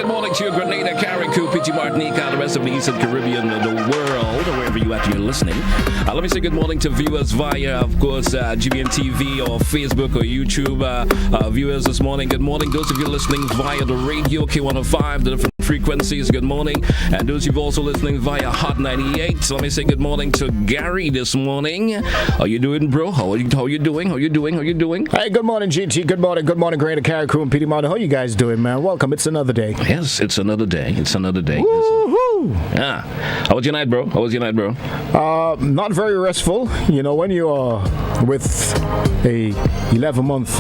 good morning to you, Grenada, Carriacou, Fiji, Martinique, the rest of the Eastern Caribbean, the world, wherever you are, you're listening. Let me say good morning to viewers via, of course, GBN TV or Facebook or YouTube. Viewers this morning, good morning. Those of you listening via the radio, K105, the different frequencies, good morning. And those of you also listening via Hot 98, so let me say good morning to Gary this morning. How you doing, bro? How are you doing? Hey, good morning, GT. Good morning, Grenada, Carriacou, and Petey Mountain. How you guys doing, man? Welcome. It's another day. Yes, it's another day. Woo-hoo! Yeah. How was your night, bro? Not very restful. You know, when you are with a 11-month,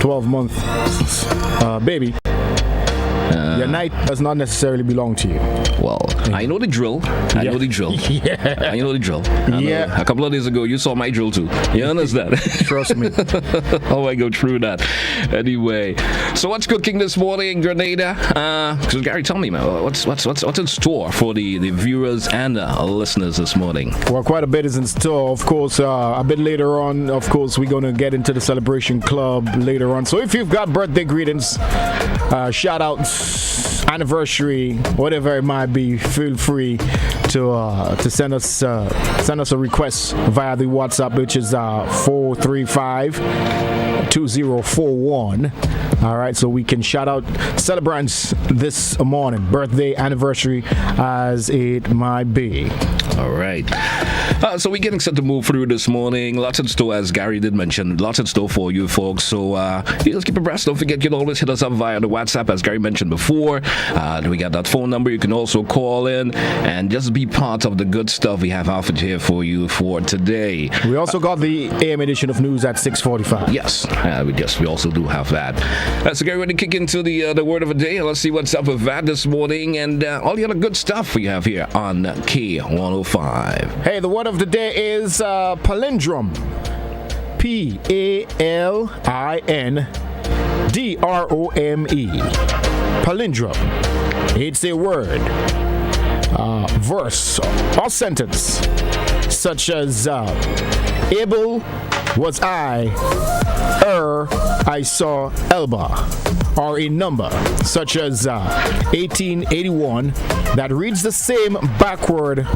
12-month baby, your night does not necessarily belong to you. Well, I know the drill. I know the drill. A couple of days ago, you saw my drill too. You understand? Trust me. How I go through that. Anyway, so what's cooking this morning in Grenada? So Gary, tell me, man, what's in store for the viewers and listeners this morning? Well, quite a bit is in store. Of course, a bit later on, of course, we're going to get into the celebration club later on. So if you've got birthday greetings, shout outs, anniversary, whatever it might be, feel free to send us a request via the WhatsApp, which is 435-2041. All right, so we can shout out celebrants this morning, birthday, anniversary, as it might be. All right. So we're getting set to move through this morning. Lots in store, as Gary did mention. Lots in store for you folks. So you just keep abreast. Don't forget, you can always hit us up via the WhatsApp, as Gary mentioned before. We got that phone number. You can also call in and just be part of the good stuff we have offered here for you for today. We also got the AM edition of news at 6:45. Yes, we also do have that. So Gary, we're going to kick into the word of the day. Let's see what's up with that this morning and all the other good stuff we have here on K105. Hey, the word of the day is palindrome. P-A-L-I-N-D-R-O-M-E. Palindrome. It's a word, verse, or sentence, such as able was I saw Elba, or a number such as 1881 that reads the same backward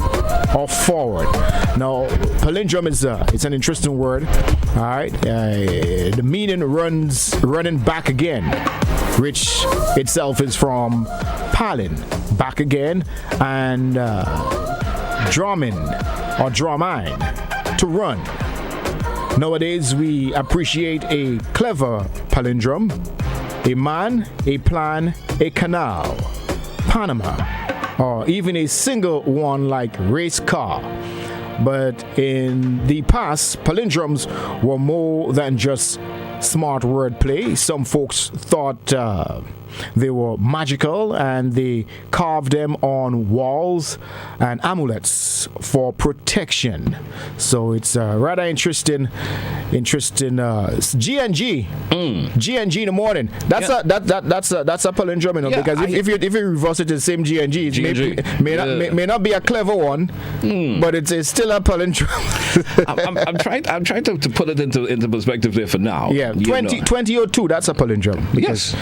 or forward. Now, palindrome is it's an interesting word. All right, the meaning running back again, which itself is from palin, back again, and drumming or drummine, to run. Nowadays, we appreciate a clever palindrome, a man, a plan, a canal, Panama, or even a single one like race car. But in the past, palindromes were more than just smart wordplay. Some folks thought they were magical, and they carved them on walls and amulets for protection. So it's rather interesting. GNG, GNG in the morning. That's a palindrome, you know, because if you reverse it to the same GNG, it may not be a clever one, but it's still a palindrome. I'm trying to put it into perspective there for now. Yeah, 2002. That's a palindrome. Yes.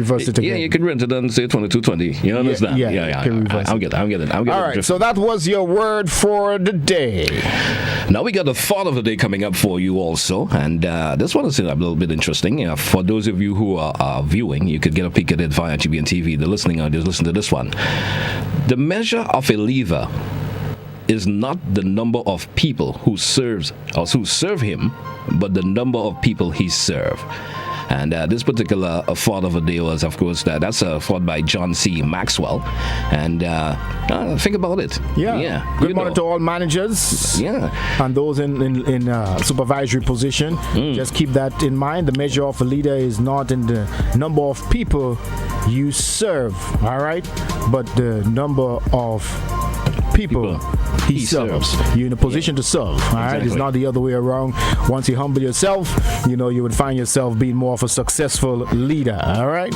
Reverse it again. Yeah, you could rent it and say 2220. You understand? Yeah. I'm getting. All right, so that was your word for the day. Now we got the thought of the day coming up for you also, and this one is a little bit interesting. For those of you who are viewing, you could get a peek at it via GBN TV. The listening audience, listen to this one. The measure of a leader is not the number of people who serve him, but the number of people he serves. And this particular thought of the day was, of course, that's a thought by John C. Maxwell. And think about it. Yeah. Good morning to all managers. Yeah. And those in supervisory position. Just keep that in mind. The measure of a leader is not in the number of people you serve, all right, but the number of people he serves. You're in a position to serve. All right, Exactly. it's not the other way around. Once you humble yourself, you know you would find yourself being more of a successful leader. All right.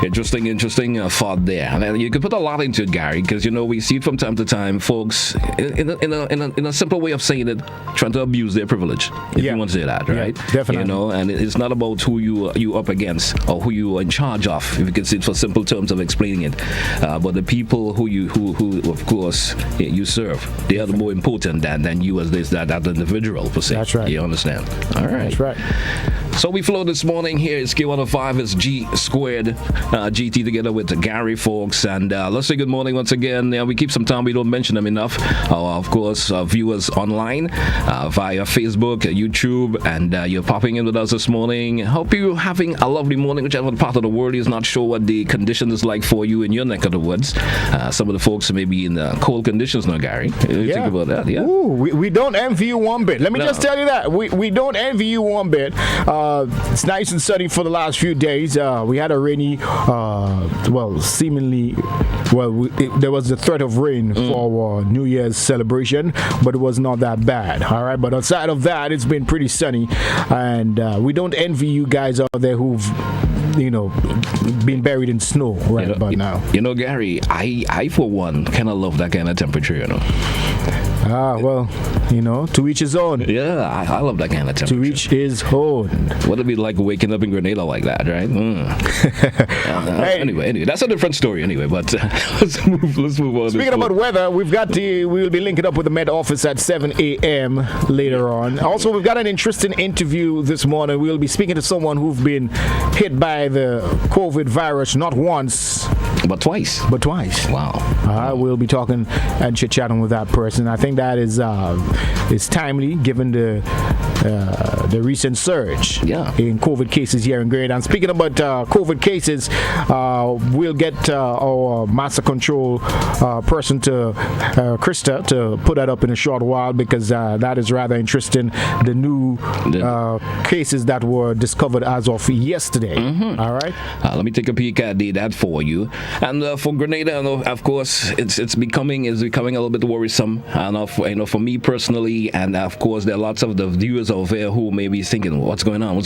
Interesting thought there. And you could put a lot into it, Gary, because we see it from time to time, folks, in a simple way of saying it, trying to abuse their privilege. If you want to say that, right? Definitely. And it's not about who you up against or who you are in charge of, if you can see it for simple terms of explaining it. But the people who of course you serve, they are more important than you as that individual per se. That's right. You understand? All right. That's right. So we flow this morning here. It's K105. It's G Squared GT together with Gary, folks. And let's say good morning once again. We keep some time. We don't mention them enough. Of course, viewers online via Facebook, YouTube, and you're popping in with us this morning. Hope you're having a lovely morning, whichever part of the world is. Not sure what the condition is like for you in your neck of the woods. Some of the folks may be in cold conditions now, Gary. Think about that. Yeah. Ooh, we don't envy you one bit. Let me just tell you that. We don't envy you one bit. It's nice and sunny for the last few days. We had a rainy, there was the threat of rain for New Year's celebration, but it was not that bad. All right, but outside of that, it's been pretty sunny, and we don't envy you guys out there who've been buried in snow about now. Gary, I for one kind of love that kind of temperature. To each his own. Yeah, I love that kind of temperature. To each his own. What it'd be like waking up in Grenada like that, right? Anyway, that's a different story. Anyway, but let's move on. Speaking about weather, we'll be linking up with the Met Office at 7 a.m. later on. Also, we've got an interesting interview this morning. We'll be speaking to someone who's been hit by the COVID virus not once, but twice. Wow. We'll be talking and chit-chatting with that person. I think that is timely given the recent surge in COVID cases here in Grenada. And speaking about COVID cases, we'll get our master control person to Krista to put that up in a short while, because that is rather interesting. The new cases that were discovered as of yesterday. All right. Let me take a peek at that for you. And for Grenada, of course, it's becoming a little bit worrisome. And for me personally, and of course, there are lots of the viewers over there who may be thinking, what's going on?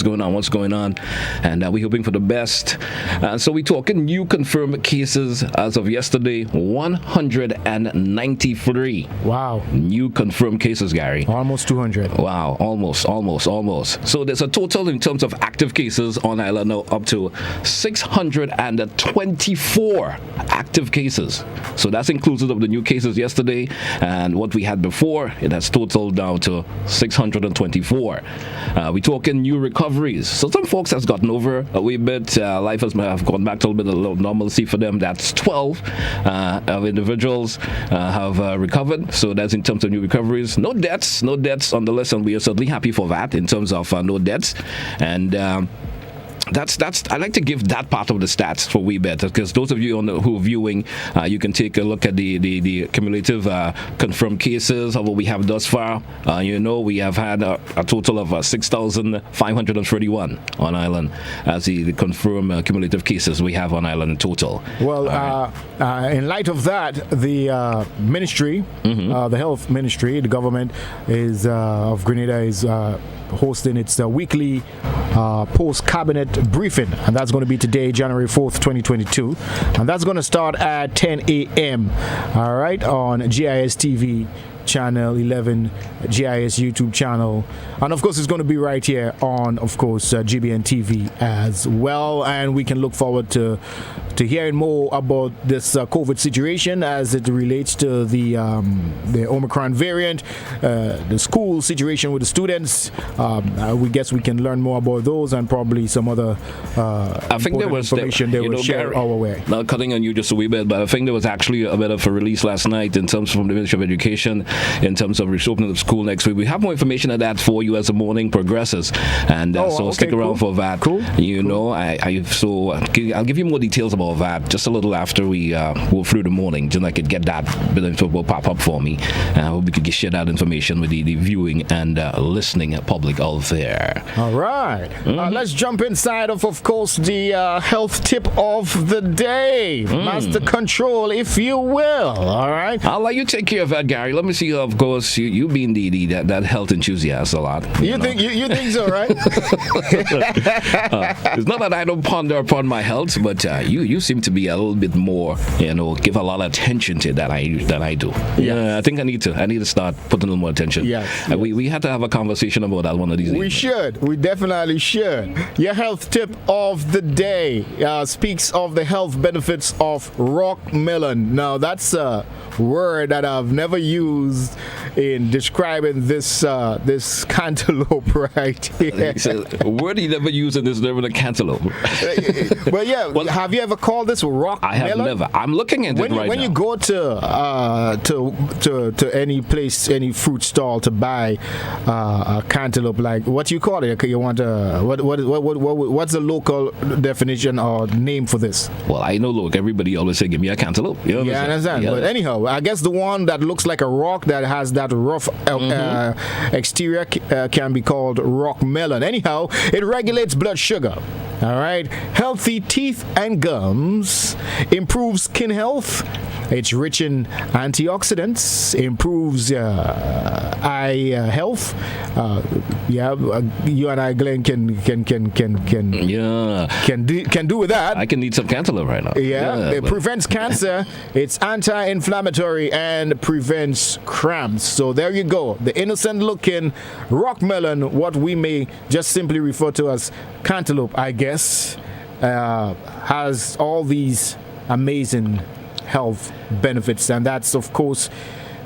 And we're hoping for the best. So we're talking new confirmed cases as of yesterday, 193. Wow. New confirmed cases, Gary. Almost 200. Wow, almost. So there's a total in terms of active cases on island now up to 624 active cases. So that's inclusive of the new cases yesterday, and what we had before, it has totaled down to 624. We're talking new recoveries. So some folks has gotten over a wee bit. Life has gone back to a little normalcy for them. That's 12 of individuals have recovered. So that's in terms of new recoveries. No deaths on the list, and we are certainly happy for that in terms of no deaths. And that's I like to give that part of the stats for we better, because those of you who are viewing, you can take a look at the cumulative confirmed cases of what we have thus far. We have had a total of 6,531 on island as the confirmed cumulative cases we have on island in total. Well, in light of that, the ministry, the health ministry, the government of Grenada is hosting its weekly post-cabinet briefing, and that's going to be today, January 4th, 2022, and that's going to start at 10 a.m. all right, on GIS TV channel 11, GIS YouTube channel, and of course it's going to be right here on, of course, GBN TV as well. And we can look forward to hearing more about this COVID situation as it relates to the Omicron variant, the school situation with the students. We guess we can learn more about those and probably some other I think there was information they will share our way. Not cutting on you just a wee bit, but I think there was actually a bit of a release last night in terms from the Ministry of Education in terms of reopening of schools cool next week. We have more information on that for you as the morning progresses, and so stick around for that. Cool. You know, I'll give you more details about that just a little after we go through the morning, just so I could get that bit of info pop up for me. We could share that information with the viewing and listening public out there. All right. Let's jump inside of course, the health tip of the day. Master Control, if you will. All right. I'll let you take care of that, Gary. Let me see. Of course, you being that health enthusiast a lot. You think so, right? It's not that I don't ponder upon my health, but you seem to be a little bit more, give a lot of attention to that I do. Yeah, I think I need to start putting a little more attention. Yes. We had to have a conversation about that one of these days. We definitely should. Your health tip of the day speaks of the health benefits of rock melon. Now, that's a word that I've never used in describing this cantaloupe right here. A word you never use in this name of a cantaloupe. Well, yeah. Well, have you ever called this rock melon? I have never. I'm looking at it right now. When you go to any place, any fruit stall to buy a cantaloupe, like what you call it? Okay, you want what's the local definition or name for this? Well, I know. Look, everybody always say, "Give me a cantaloupe." You know I understand. Yeah. But anyhow, I guess the one that looks like a rock that has that rough exterior can be called rock melon. Anyhow, it regulates blood sugar. All right, healthy teeth and gums, improves skin health. It's rich in antioxidants, improves eye health. You and I, Glenn, can do with that. I can need some cantaloupe right now. It prevents cancer. It's anti-inflammatory and prevents cramps. So there you go. The innocent-looking rock melon, what we may just simply refer to as cantaloupe, I guess, has all these amazing health benefits, and that's of course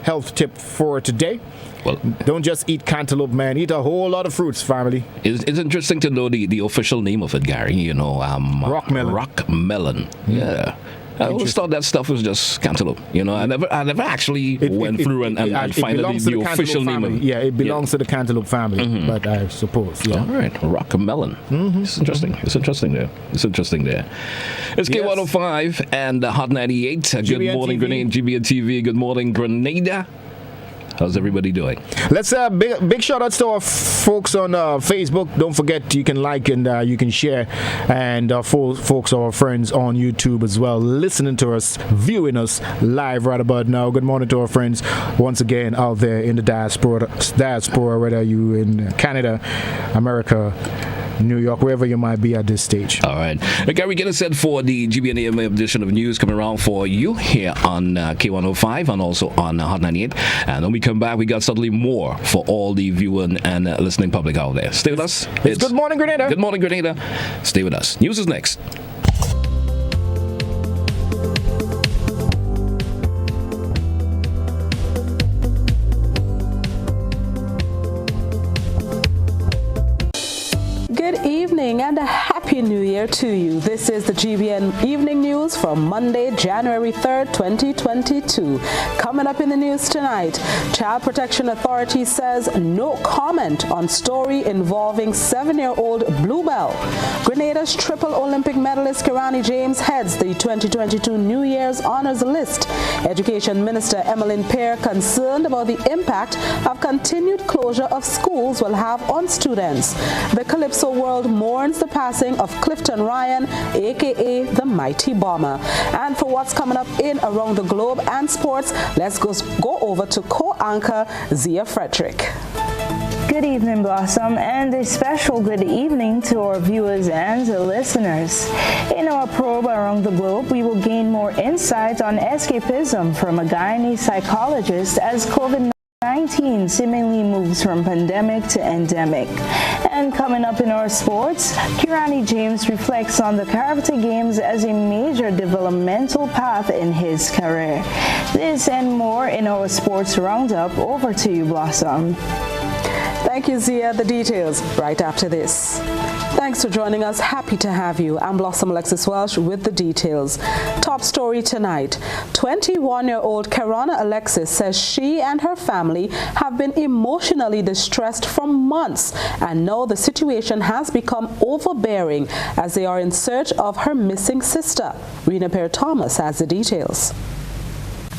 health tip for today. Well, don't just eat cantaloupe, man. Eat a whole lot of fruits, family. It's interesting to know the official name of it, Gary. Rock melon. Rock melon. Yeah. I always thought that stuff was just cantaloupe. I never actually went through and find the official name of it. Yeah, it belongs to the cantaloupe family, but I suppose. Yeah. All right, rock melon. It's interesting. It's interesting there. It's K105 and Hot 98. Good morning, Grenada. GBN TV. Good morning, Grenada. How's everybody doing? Let's big shout outs to our folks on Facebook. Don't forget you can like and you can share, and folks, our friends on YouTube as well, listening to us, viewing us live right about now. Good morning to our friends once again out there in the diaspora, whether you in Canada, America, New York, wherever you might be at this stage. All right. Okay, we get it set for the GBNAM edition of news coming around for you here on K105 and also on Hot 98. And when we come back, we got suddenly more for all the viewing and listening public out there. Stay with us. It's Good Morning Grenada. Good morning, Grenada. Stay with us. News is next. Good evening and a happy new year to you. This is the GBN Evening News for Monday, January 3rd, 2022. Coming up in the news tonight, Child Protection Authority says no comment on story involving 7-year-old Bluebell. Grenada's triple Olympic medalist Kirani James heads the 2022 New Year's Honors List. Education Minister Emmeline Pear concerned about the impact of continued closure of schools will have on students. The Calypso world mourns the passing of Clifton Ryan, aka the Mighty Bomber. And for what's coming up in around the globe and sports, let's go over to co-anchor Zia Frederick. Good evening, Blossom, and a special good evening to our viewers and listeners. In our probe around the globe, we will gain more insight on escapism from a Guyanese psychologist as COVID-19 seemingly moves from pandemic to endemic. And coming up in our sports, Kirani James reflects on the Karate Games as a major developmental path in his career. This and more in our sports roundup. Over to you, Blossom. Thank you, Zia. The details right after this. Thanks for joining us. Happy to have you. I'm Blossom Alexis Welsh with the details. Top story tonight. 21-year-old Karona Alexis says she and her family have been emotionally distressed for months and know the situation has become overbearing as they are in search of her missing sister. Rena Perry-Thomas has the details.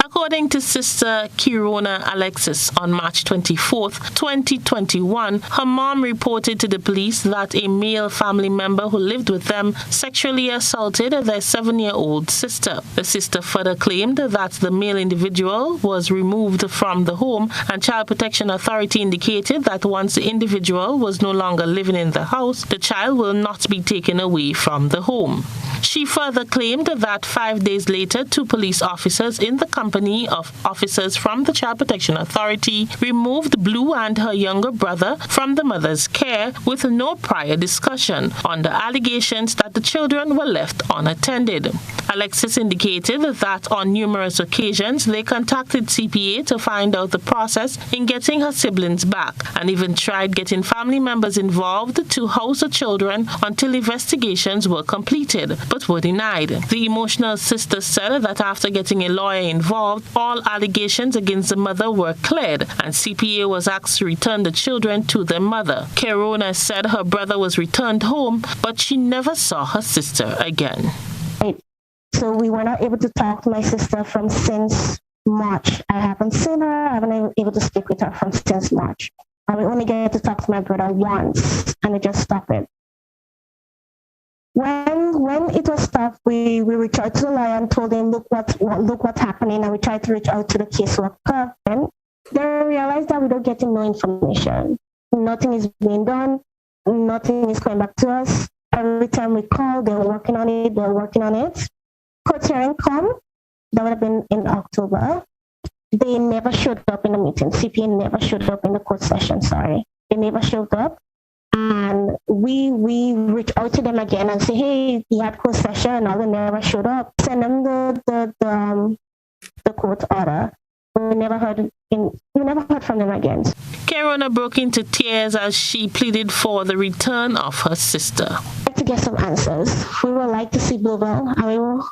According to Sister Karona Alexis, on March 24th, 2021, her mom reported to the police that a male family member who lived with them sexually assaulted their 7-year-old sister. The sister further claimed that the male individual was removed from the home, and Child Protection Authority indicated that once the individual was no longer living in the house, the child will not be taken away from the home. She further claimed that 5 days later, 2 police officers in the company of officers from the Child Protection Authority removed Blue and her younger brother from the mother's care with no prior discussion on the allegations that the children were left unattended. Alexis indicated that on numerous occasions they contacted CPA to find out the process in getting her siblings back and even tried getting family members involved to house the children until investigations were completed, but were denied. The emotional sister said that after getting a lawyer involved, all allegations against the mother were cleared and CPA was asked to return the children to their mother. Karona said her brother was returned home, but she never saw her sister again. So we were not able to talk to my sister from since March. I haven't seen her. I haven't been able to speak with her from since March. I will only get to talk to my brother once, and it just stopped it. When it was stopped, we reached out to the lawyer and told him, look what's happening, and we tried to reach out to the caseworker. And they realized that we don't get no information. Nothing is being done. Nothing is coming back to us. Every time we call, they're working on it. Court hearing come. That would have been in October. They never showed up in the meeting. CPA never showed up in the court session, sorry. They never showed up. And we reached out to them again and say, hey, we had court session and all, they never showed up. Send them the court order. We never heard from them again. Karona broke into tears as she pleaded for the return of her sister. I'd like to get some answers. We would like to see Bluebell, and we will.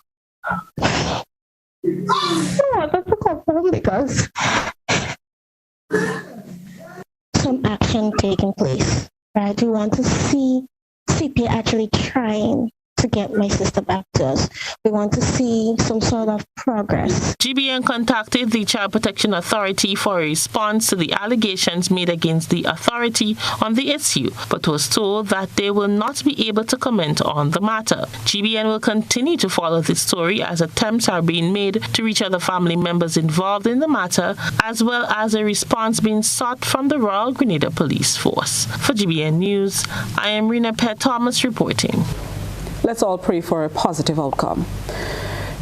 That's a problem because some action taking place. Right? We want to see CPA actually trying to get my sister back to us. We want to see some sort of progress. GBN contacted the Child Protection Authority for a response to the allegations made against the authority on the issue, but was told that they will not be able to comment on the matter. GBN will continue to follow this story as attempts are being made to reach other family members involved in the matter, as well as a response being sought from the Royal Grenada Police Force. For GBN News, I am Rena Perry-Thomas reporting. Let's all pray for a positive outcome.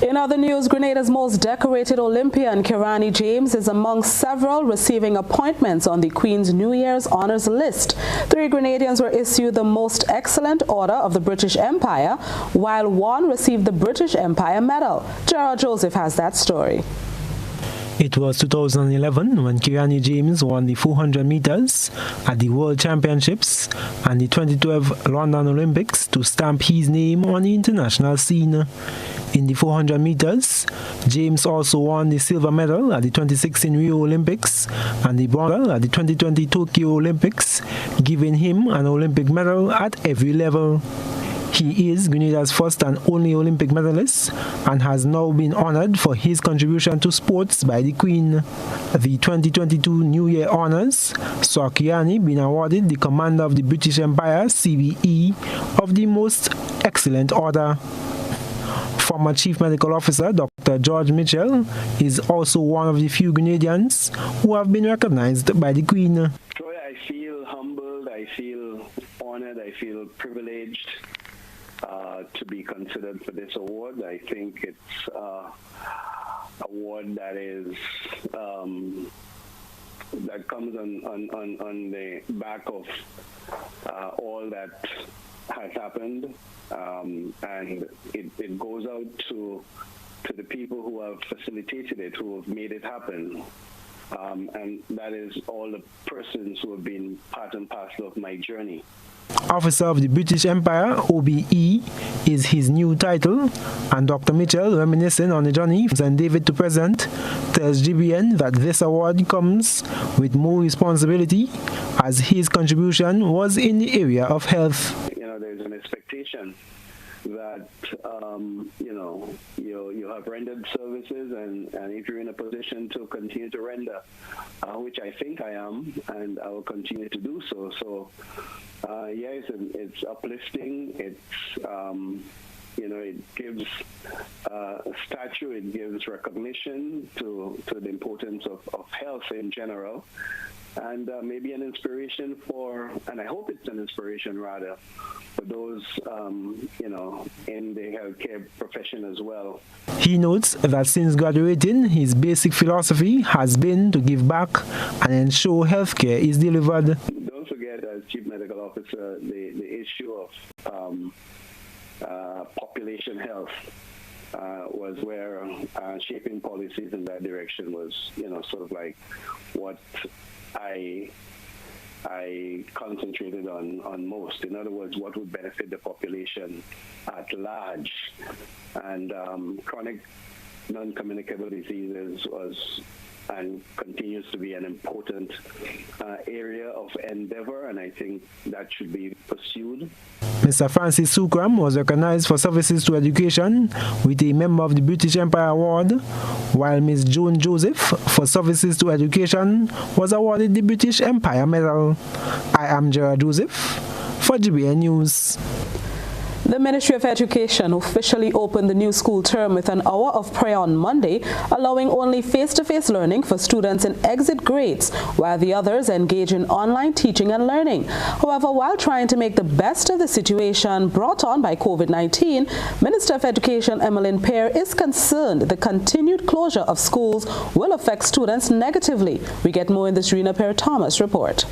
In other news, Grenada's most decorated Olympian, Kirani James, is among several receiving appointments on the Queen's New Year's Honours list. 3 Grenadians were issued the Most Excellent Order of the British Empire, while 1 received the British Empire Medal. Gerald Joseph has that story. It was 2011 when Kirani James won the 400 meters at the World Championships and the 2012 London Olympics to stamp his name on the international scene. In the 400 meters, James also won the silver medal at the 2016 Rio Olympics and the bronze medal at the 2020 Tokyo Olympics, giving him an Olympic medal at every level. He is Grenada's first and only Olympic medalist and has now been honored for his contribution to sports by the Queen. The 2022 New Year Honours saw Kirani being awarded the Commander of the British Empire (CBE) of the Most Excellent Order. Former Chief Medical Officer Dr. George Mitchell is also one of the few Grenadians who have been recognized by the Queen. Troy, I feel humbled, I feel honored, I feel privileged to be considered for this award. I think it's an award that is that comes on the back of all that has happened, and it goes out to the people who have facilitated it, who have made it happen. And that is all the persons who have been part and parcel of my journey. Officer of the British Empire, OBE, is his new title, and Dr. Mitchell, reminiscing on the journey from St. David to present, tells GBN that this award comes with more responsibility as his contribution was in the area of health. There's an expectation that, you have rendered services, and if you're in a position to continue to render, which I think I am, and I will continue to do so. So, it's uplifting. It gives stature, it gives recognition to the importance of health in general, and maybe an inspiration and I hope it's an inspiration rather, for those, in the healthcare profession as well. He notes that since graduating, his basic philosophy has been to give back and ensure healthcare is delivered. Don't forget, as Chief Medical Officer, the issue of population health was where shaping policies in that direction was, sort of like what I concentrated on most. In other words, what would benefit the population at large. And chronic non-communicable diseases was and continues to be an important area of endeavor, and I think that should be pursued. Mr. Francis Sukram was recognized for services to education with a member of the British Empire Award, while Ms. Joan Joseph for services to education was awarded the British Empire Medal. I am Gerard Joseph for GBN News. The Ministry of Education officially opened the new school term with an hour of prayer on Monday, allowing only face-to-face learning for students in exit grades, while the others engage in online teaching and learning. However, while trying to make the best of the situation brought on by COVID-19, Minister of Education Emmeline Pear is concerned the continued closure of schools will affect students negatively. We get more in this Rena Pear-Thomas report.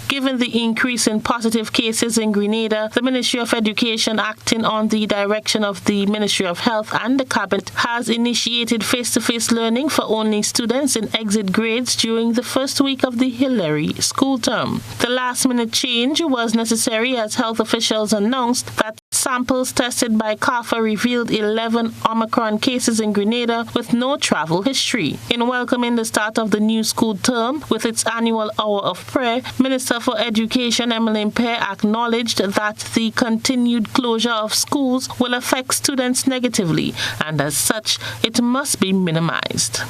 Given the increase in positive cases in Grenada, the Ministry of Education, acting on the direction of the Ministry of Health and the Cabinet, has initiated face-to-face learning for only students in exit grades during the first week of the Hillary school term. The last-minute change was necessary as health officials announced that samples tested by CAFA revealed 11 Omicron cases in Grenada with no travel history. In welcoming the start of the new school term with its annual hour of prayer, Minister for Education Emmeline Pear acknowledged that the continued closure of schools will affect students negatively, and as such, it must be minimized.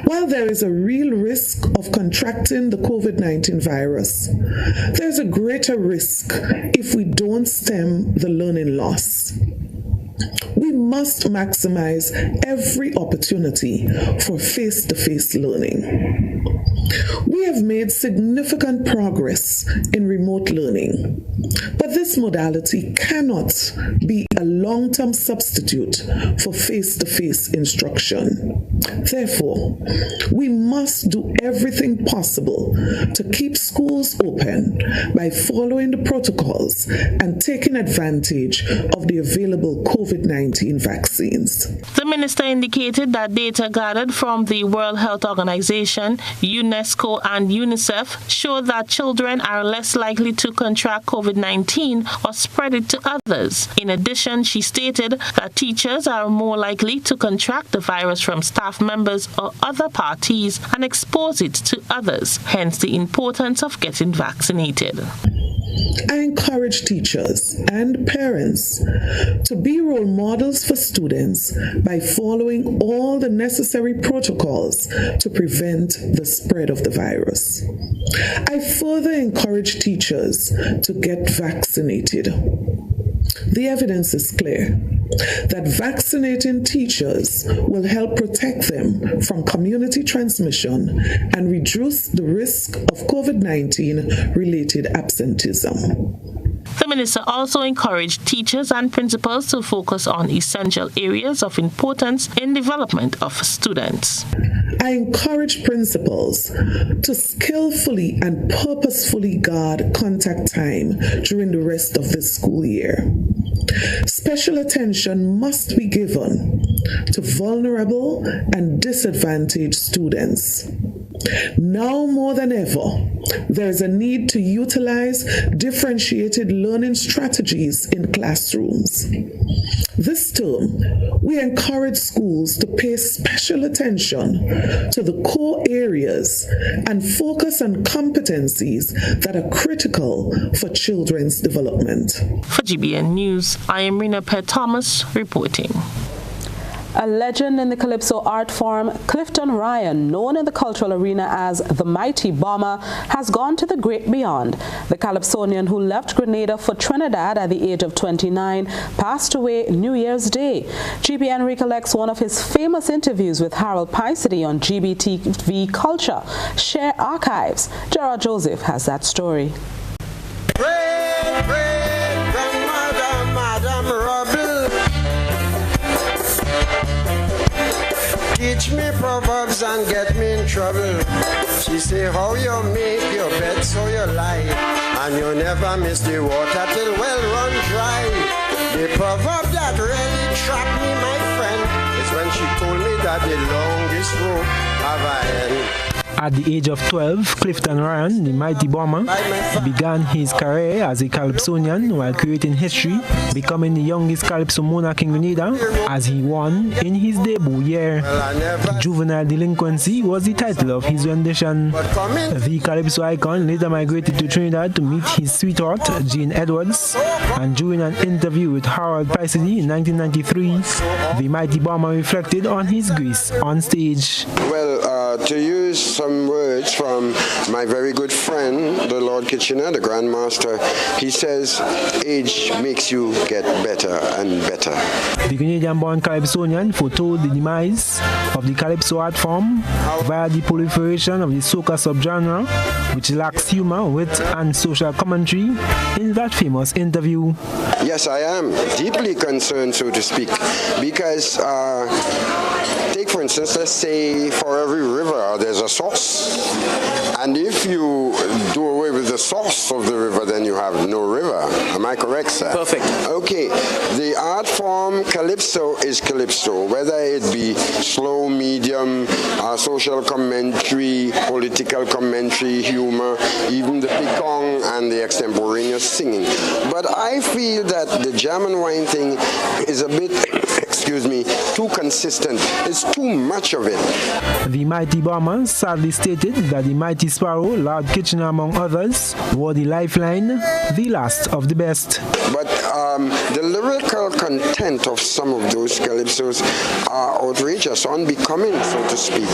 While there is a real risk of contracting the COVID-19 virus, there's a greater risk if we don't stem the learning loss. We must maximize every opportunity for face-to-face learning. We have made significant progress in remote learning, but this modality cannot be a long-term substitute for face-to-face instruction. Therefore, we must do everything possible to keep schools open by following the protocols and taking advantage of the available COVID-19 vaccines. The minister indicated that data gathered from the World Health Organization, UNESCO, and UNICEF show that children are less likely to contract COVID-19 or spread it to others. In addition, she stated that teachers are more likely to contract the virus from staff members or other parties and expose it to others, hence the importance of getting vaccinated. I encourage teachers and parents to be role models for students by following all the necessary protocols to prevent the spread of the virus. I further encourage teachers to get vaccinated. The evidence is clear that vaccinating teachers will help protect them from community transmission and reduce the risk of COVID-19 related absenteeism. The minister also encouraged teachers and principals to focus on essential areas of importance in development of students. I encourage principals to skillfully and purposefully guard contact time during the rest of the school year. Special attention must be given to vulnerable and disadvantaged students. Now more than ever, there is a need to utilize differentiated learning strategies in classrooms. This term, we encourage schools to pay special attention to the core areas and focus on competencies that are critical for children's development. For GBN News, I am Rena Thomas reporting. A legend in the Calypso art form, Clifton Ryan, known in the cultural arena as the Mighty Bomber, has gone to the great beyond. The Calypsonian, who left Grenada for Trinidad at the age of 29, passed away New Year's Day. GBN recollects one of his famous interviews with Harold Picety on GBTV Culture. Share archives. Gerard Joseph has that story. Teach me proverbs and get me in trouble. She say how you make your bed so you lie, and you never miss the water till well run dry. The proverb that really trapped me, my friend, is when she told me that the longest rope have a end. At the age of 12, Clifton Ryan, the Mighty Bomber, began his career as a Calypsonian while creating history, becoming the youngest Calypso monarch in Grenada as he won in his debut year. Juvenile Delinquency was the title of his rendition. The Calypso icon later migrated to Trinidad to meet his sweetheart, Jane Edwards, and during an interview with Harold Picety in 1993, the Mighty Bomber reflected on his grace on stage. Well, to use some words from my very good friend, the Lord Kitchener, the Grand Master, he says, age makes you get better and better. The Grenadian-born Calypsonian foretold the demise of the Calypso art form via the proliferation of the soca subgenre, which lacks humor, wit, and social commentary, in that famous interview. Yes, I am deeply concerned, so to speak, because take for instance, let's say for every river there's a source, and if you do away with the source of the river, then you have no river. Am I correct, sir? Perfect. Okay, the art form Calypso is Calypso, whether it be slow, medium, social commentary, political commentary, humor, even the picong and the extemporaneous singing. But I feel that the jam and wine thing is a bit, excuse me, too consistent. It's too much of it. The Mighty Bomber sadly stated that the Mighty Sparrow, Lord Kitchener among others, were the lifeline, the last of the best. But the lyrical content of some of those calypsos are outrageous, unbecoming, so to speak.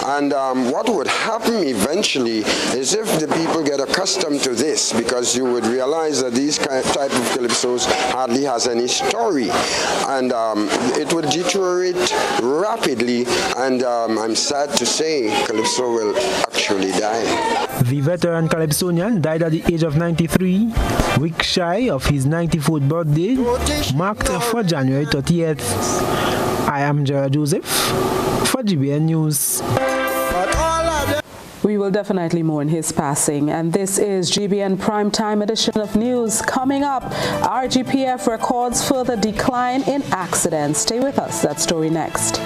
And what would happen eventually is if the people get accustomed to this, because you would realize that these type of calypsos hardly has any story, and it would deteriorate rapidly, and I'm sad to say calypso will actually die. The veteran Calypsonian died at the age of 93, week shy of his 94th birthday, marked for January 30th. I am Gerard Joseph for GBN News. We will definitely mourn his passing, and this is GBN Primetime Edition of News. Coming up, RGPF records further decline in accidents. Stay with us, that story next.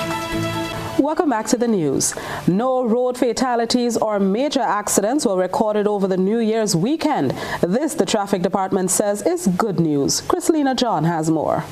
Welcome back to the news. No road fatalities or major accidents were recorded over the New Year's weekend. This, the traffic department says, is good news. Chrislina John has more.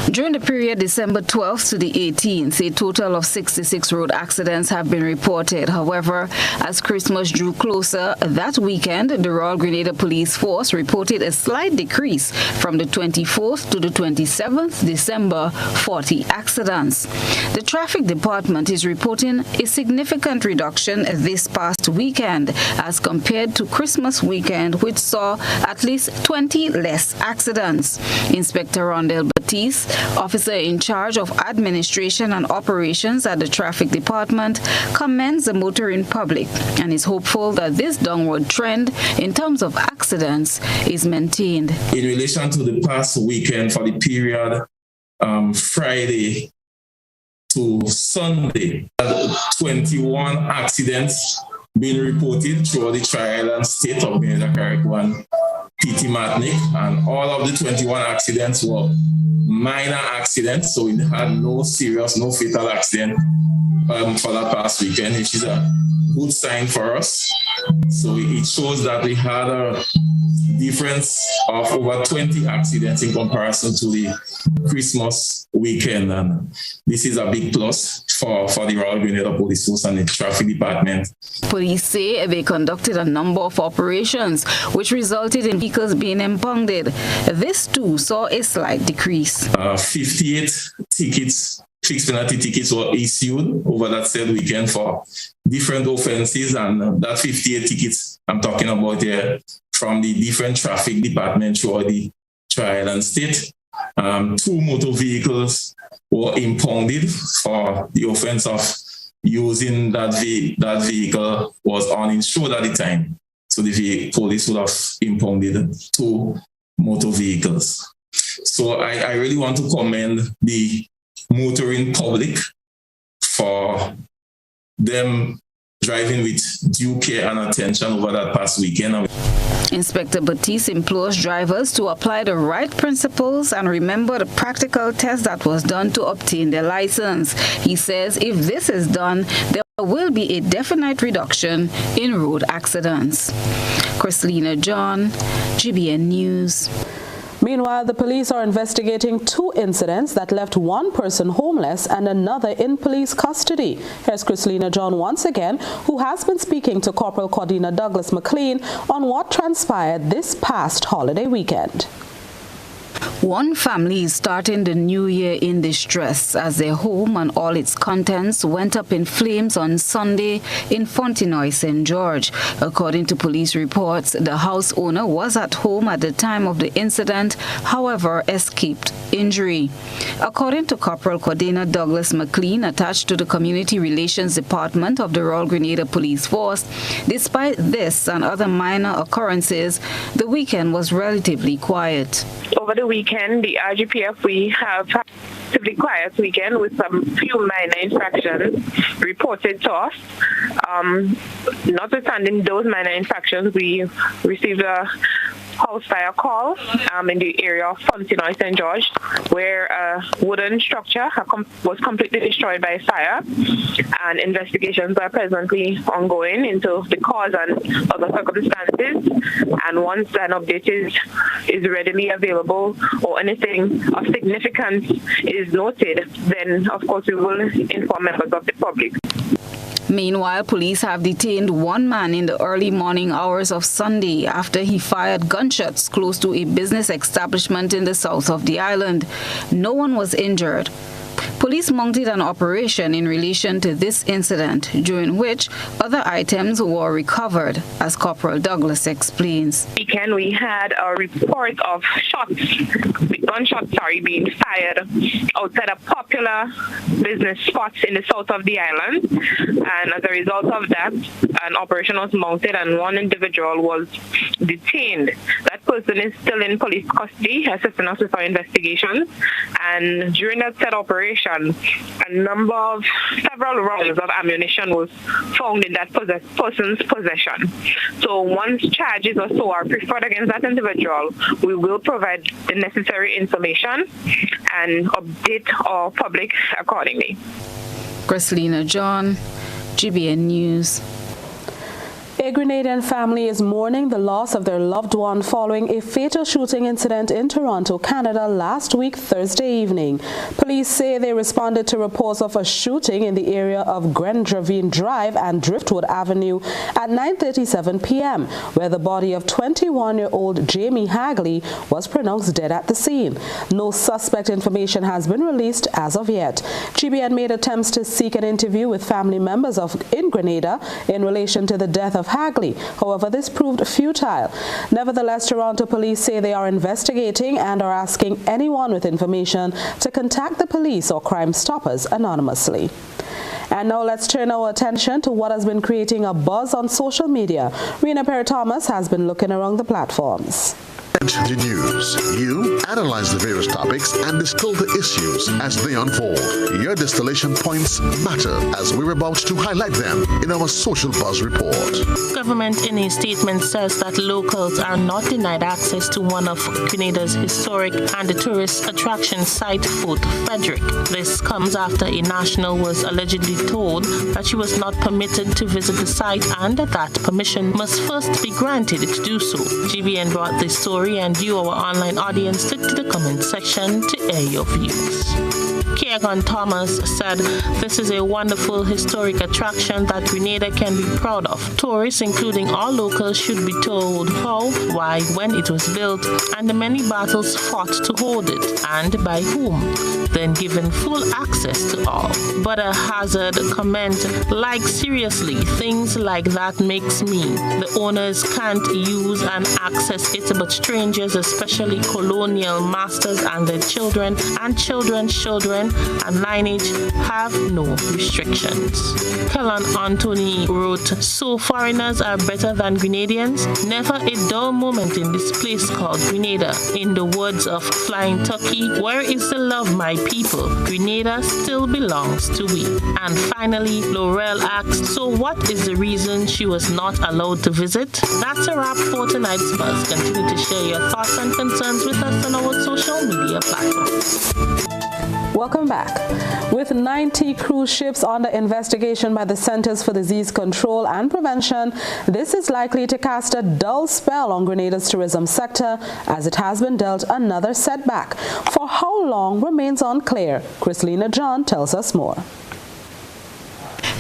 During the period December 12th to the 18th, a total of 66 road accidents have been reported. However, as Christmas drew closer that weekend, the Royal Grenada Police Force reported a slight decrease from the 24th to the 27th December, 40 accidents. The traffic department is reporting a significant reduction this past weekend as compared to Christmas weekend, which saw at least 20 less accidents. Inspector Rondell Batiste, officer in charge of administration and operations at the traffic department, commends the motoring public and is hopeful that this downward trend in terms of accidents is maintained. In relation to the past weekend, for the period Friday to Sunday, 21 accidents being reported throughout the Tri-Island state of Grenada, Carrick 1, PT Matnik, and all of the 21 accidents were minor accident, so we had no serious, no fatal accident for that past weekend, which is a good sign for us. So it shows that we had a difference of over 20 accidents in comparison to the Christmas weekend, and this is a big plus for the Royal Grenada Police Force and the Traffic Department. Police say they conducted a number of operations which resulted in vehicles being impounded. This too saw a slight decrease. 58 tickets, fixed penalty tickets, were issued over that said weekend for different offenses, and that 58 tickets I'm talking about here from the different traffic departments throughout the Tri-Island state. 2 motor vehicles were impounded for the offense of using that vehicle was uninsured at the time. So the police would have impounded 2 motor vehicles. So I really want to commend the motoring public for them driving with due care and attention over that past weekend. Inspector Batiste implores drivers to apply the right principles and remember the practical test that was done to obtain their license. He says if this is done, there will be a definite reduction in road accidents. Chrislina John, GBN News. Meanwhile, the police are investigating 2 incidents that left 1 person homeless and another in police custody. Here's Chrislina John once again, who has been speaking to Corporal Cordina Douglas McLean on what transpired this past holiday weekend. One family is starting the new year in distress as their home and all its contents went up in flames on Sunday in Fontenoy, St. George. According to police reports, the house owner was at home at the time of the incident, however, escaped injury. According to Corporal Cordina Douglas McLean, attached to the Community Relations Department of the Royal Grenada Police Force, despite this and other minor occurrences, the weekend was relatively quiet. Over the weekend, the RGPF, we have a relatively quiet weekend with some few minor infractions reported to us. Notwithstanding those minor infractions, we received a house fire call in the area of Fontenoy, St. George, where a wooden structure was completely destroyed by fire, and investigations are presently ongoing into the cause and other circumstances. And once an update is readily available or anything of significance is noted, then of course we will inform members of the public. Meanwhile, police have detained 1 man in the early morning hours of Sunday after he fired gunshots close to a business establishment in the south of the island. No one was injured. Police mounted an operation in relation to this incident, during which other items were recovered, as Corporal Douglas explains. Weekend we had a report of gunshots being fired outside a popular business spot in the south of the island, and as a result of that, an operation was mounted and 1 individual was detained. That person is still in police custody, assisting us with our investigations, and during that said operation, several rounds of ammunition was found in that person's possession. So once charges or so are preferred against that individual, we will provide the necessary information and update our public accordingly. Chrislina John, GBN News. A Grenadian family is mourning the loss of their loved one following a fatal shooting incident in Toronto, Canada last week, Thursday evening. Police say they responded to reports of a shooting in the area of Grenada Drive and Driftwood Avenue at 9:37 p.m., where the body of 21-year-old Jamie Hagley was pronounced dead at the scene. No suspect information has been released as of yet. GBN made attempts to seek an interview with family members in Grenada in relation to the death of Hagley. However, this proved futile. Nevertheless, Toronto police say they are investigating and are asking anyone with information to contact the police or Crime Stoppers anonymously. And now let's turn our attention to what has been creating a buzz on social media. Rena Perry-Thomas has been looking around the platforms. The news. You analyze the various topics and distill the issues as they unfold. Your distillation points matter as we're about to highlight them in our Social Buzz report. Government in a statement says that locals are not denied access to one of Grenada's historic and tourist attraction site, Fort Frederick. This comes after a national was allegedly told that she was not permitted to visit the site and that permission must first be granted to do so. GBN brought this story and you, our online audience, took to the comment section to air your views. Keegan Thomas said, "This is a wonderful historic attraction that Grenada can be proud of. Tourists, including all locals, should be told how, why, when it was built, and the many battles fought to hold it, and by whom, then given full access to all." But a Hazard comment, "Like seriously, things like that makes me. The owners can't use and access it, but strangers, especially colonial masters and their children and children's children and lineage, have no restrictions." Kellan Anthony wrote, "So foreigners are better than Grenadians? Never a dull moment in this place called Grenada. In the words of Flying Turkey, where is the love, my people? Grenada still belongs to we." And finally, Laurel asked, "So what is the reason she was not allowed to visit?" That's a wrap for tonight's Buzz. Continue to share your thoughts and concerns with us on our social media platforms. Welcome back. With 90 cruise ships under investigation by the Centers for Disease Control and Prevention, this is likely to cast a dull spell on Grenada's tourism sector as it has been dealt another setback. For how long remains unclear. Chrislina John tells us more.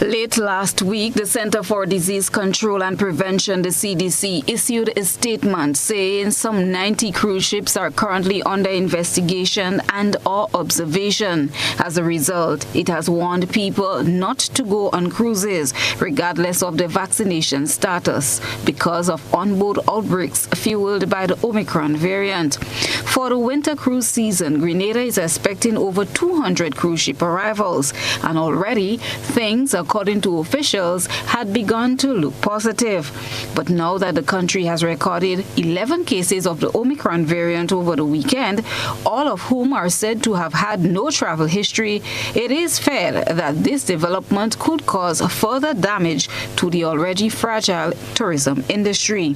Late last week, the Center for Disease Control and Prevention, the CDC, issued a statement saying some 90 cruise ships are currently under investigation and or observation. As a result, it has warned people not to go on cruises, regardless of their vaccination status, because of onboard outbreaks fueled by the Omicron variant. For the winter cruise season, Grenada is expecting over 200 cruise ship arrivals, and already things, according to officials, had begun to look positive. But now that the country has recorded 11 cases of the Omicron variant over the weekend, all of whom are said to have had no travel history, it is feared that this development could cause further damage to the already fragile tourism industry.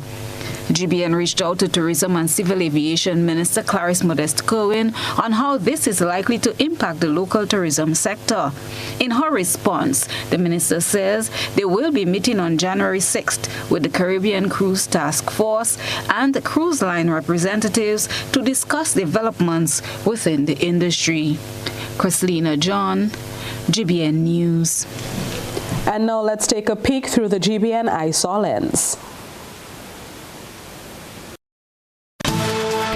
GBN reached out to Tourism and Civil Aviation Minister Clarice Modeste Kerwin on how this is likely to impact the local tourism sector. In her response, the minister says they will be meeting on January 6th with the Caribbean Cruise Task Force and the cruise line representatives to discuss developments within the industry. Chrislina John, GBN News. And now let's take a peek through the GBN ISAW lens.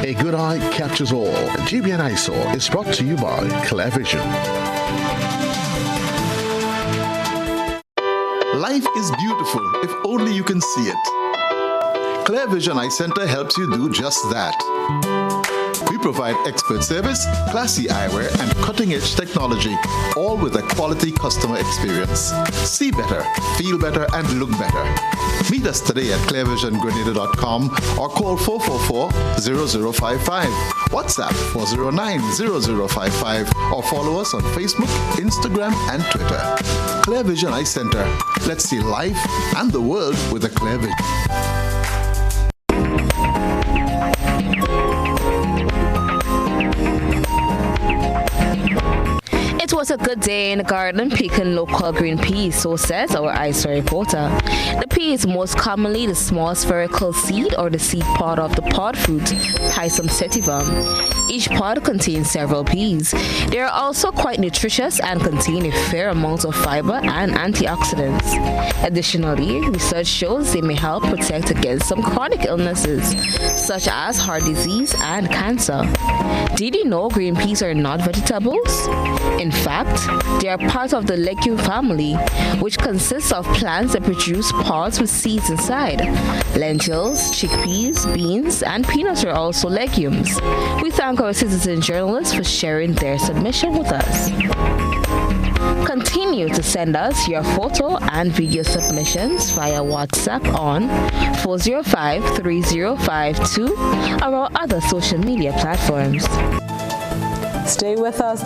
A good eye captures all. GBN ISAW is brought to you by Clear Vision. Life is beautiful if only you can see it. Clear Vision Eye Center helps you do just that. We provide expert service, classy eyewear, and cutting-edge technology, all with a quality customer experience. See better, feel better, and look better. Meet us today at clearvisiongrenada.com or call 444-0055, WhatsApp 409-0055, or follow us on Facebook, Instagram, and Twitter. Clear Vision Eye Center. Let's see life and the world with a clear vision. It was a good day in the garden picking local green peas, so says our ISAW reporter. The pea is most commonly the small spherical seed or the seed pod of the pod fruit, Pisum sativum. Each pod contains several peas. They are also quite nutritious and contain a fair amount of fiber and antioxidants. Additionally, research shows they may help protect against some chronic illnesses, such as heart disease and cancer. Did you know green peas are not vegetables? In fact, they are part of the legume family, which consists of plants that produce pods with seeds inside. Lentils, chickpeas, beans, and peanuts are also legumes. We thank our citizen journalists for sharing their submission with us. Continue to send us your photo and video submissions via WhatsApp on 405-3052 or our other social media platforms. Stay with us.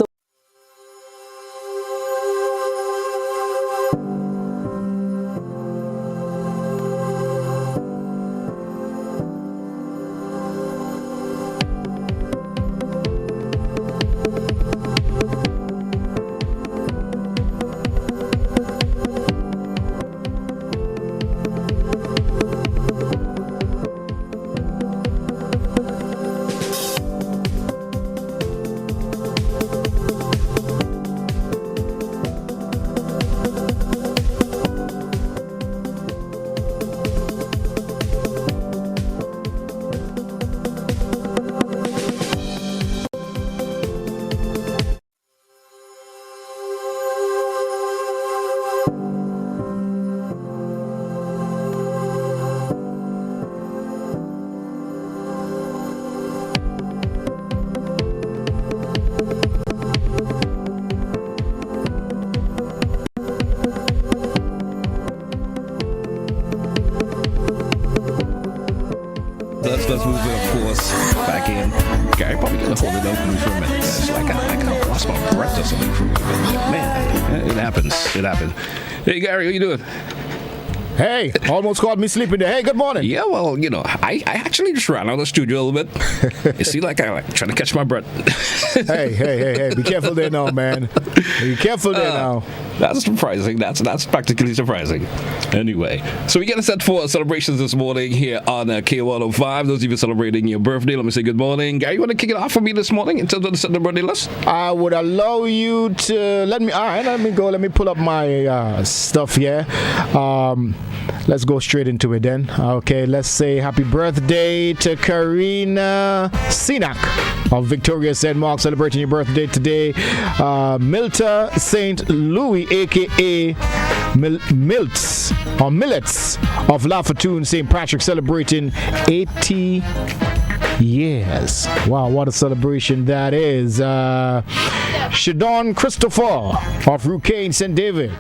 Let's move it, of course, back in. Gary, probably gonna hold it open for a minute. It's like I kind of lost my breath or something for a minute. Man, it happens. It happens. Hey, Gary, how you doing? Hey, almost called me sleeping there. Hey, good morning. Yeah, well, you know, I actually just ran out of the studio a little bit. It seemed like I trying to catch my breath. Hey, be careful there now, man. Be careful there now. That's surprising. That's practically surprising. Anyway, so we get set for celebrations this morning here on K105. Those of you celebrating your birthday, let me say good morning. Gary, you want to kick it off for me this morning in terms of the birthday list? I would allow you to let me go. Let me pull up my stuff here. Let's go straight into it then. Okay, let's say happy birthday to Karina Sinak of Victoria St. Mark, celebrating your birthday today. Milta St. Louis, a.k.a. Millets of Lafatoon St. Patrick, celebrating 80 years. Wow, what a celebration that is. Shadon Christopher of Rucane St. David,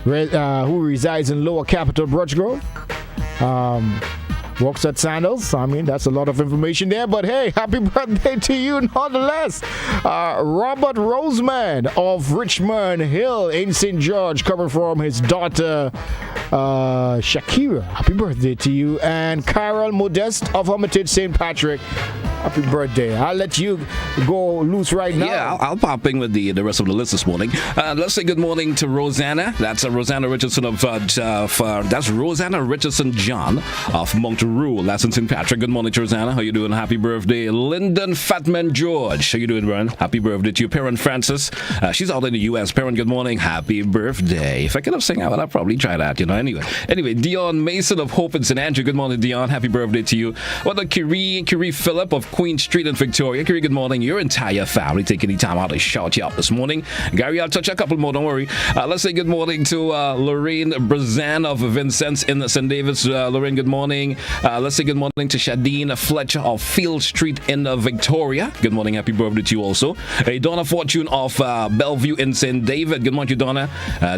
who resides in Lower Capital, Brush Grove. Works at Sandals. I mean, that's a lot of information there, but hey, happy birthday to you nonetheless. Robert Roseman of Richmond Hill in St. George, coming from his daughter Shakira. Happy birthday to you. And Carol Modeste of Hermitage St. Patrick. Happy birthday. I'll let you go loose right now. Yeah, I'll pop in with the rest of the list this morning. Let's say good morning to Rosanna. That's Rosanna Richardson that's Rosanna Richardson John of Monterey. That's in St. Patrick. Good morning to Rosanna. How you doing? Happy birthday. Lyndon Fatman George. How you doing, Brian? Happy birthday to your parent Francis. She's out in the U.S. Parent, good morning. Happy birthday. If I could have sang out, I'd probably try that, you know. Anyway, Dion Mason of Hope in St. Andrew. Good morning, Dion. Happy birthday to you. What about Curie Phillip of Queen Street in Victoria? Curie, good morning. Your entire family taking the time out to shout you out this morning. Gary, I'll touch a couple more, don't worry. Let's say good morning to Lorraine Brazan of Vincennes in St. David's. Lorraine, good morning. Let's say good morning to Shadine Fletcher of Field Street in Victoria. Good morning, happy birthday to you also. Donna Fortune of Bellevue in St. David. Good morning to Donna.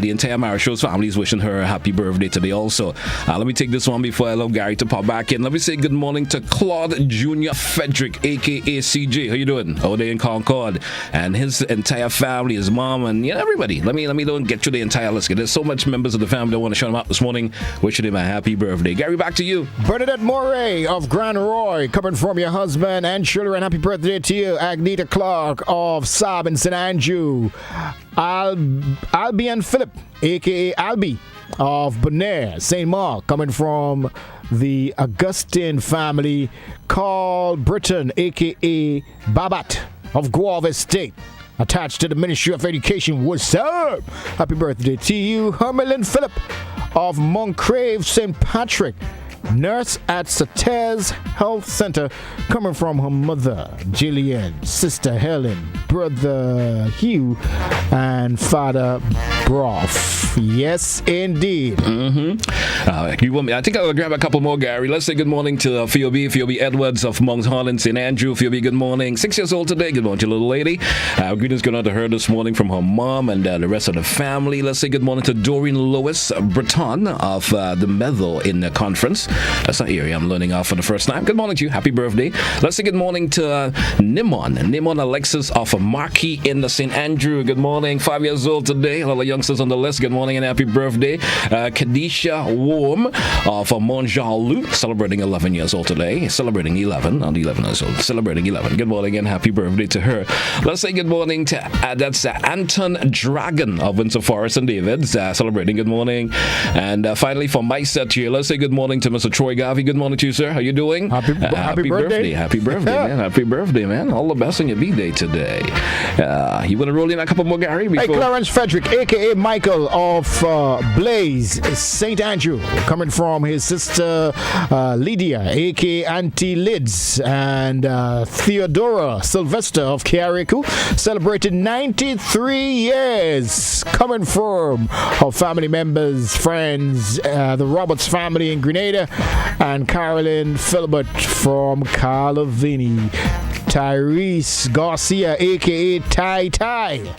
The entire Marishos family is wishing her a happy birthday today also. Let me take this one before I allow Gary to pop back in. Let me say good morning to Claude Jr. Frederick, aka CJ. How you doing? Over there in Concord. And his entire family, his mom, and everybody. Let me don't get you the entire list. There's so much members of the family that want to shout them out this morning. Wishing him a happy birthday. Gary, back to you. Bernadette Moray of Grand Roy, coming from your husband and children. Happy birthday to you. Agneta Clark of Saab in St. Andrew. Albion Phillip, aka Albie of Bonaire, St. Mark, coming from the Augustine family. Carl Britton, aka Babat of Guave Estate, attached to the Ministry of Education. What's up? Happy birthday to you. Hermelin Phillip of Moncrave St. Patrick. nurse at Satez Health Center, coming from her mother, Jillian, sister Helen, brother Hugh, and father Broff. Yes, indeed. You want me? I think I'll grab a couple more, Gary. Let's say good morning to Phoebe Edwards of Mount Holland, St. Andrew. Phoebe, good morning. 6 years old today. Good morning to little lady. Greetings going out to her this morning from her mom and the rest of the family. Let's say good morning to Doreen Lewis Breton of the Medal in the conference. That's an area I'm learning off for the first time. Good morning to you. Happy birthday. Let's say good morning to Nimon Alexis of Marquis in the St. Andrew. Good morning. 5 years old today. A lot of youngsters on the list. Good morning and happy birthday. Kadisha Warm of Montjalou, celebrating 11 years old today. Celebrating 11, not 11 years old. Celebrating 11. Good morning and happy birthday to her. Let's say good morning to that's Anton Dragon of Windsor Forest and Davids, celebrating good morning. And finally, for my set here, let's say good morning to Mr. Troy Garvey. Good morning to you, sir. How you doing? Happy birthday. Happy birthday, man. Happy birthday, man. All the best on your B-Day today. You want to roll in a couple more, Gary? Hey, Clarence Frederick, a.k.a. Michael of Blaze, St. Andrew, coming from his sister Lydia, a.k.a. Auntie Lids, and Theodora Sylvester of Kiariku, celebrated 93 years, coming from her family members, friends, the Roberts family in Grenada, and Carolyn Philbert from Carlavini. Tyrese Garcia, a.k.a. Tai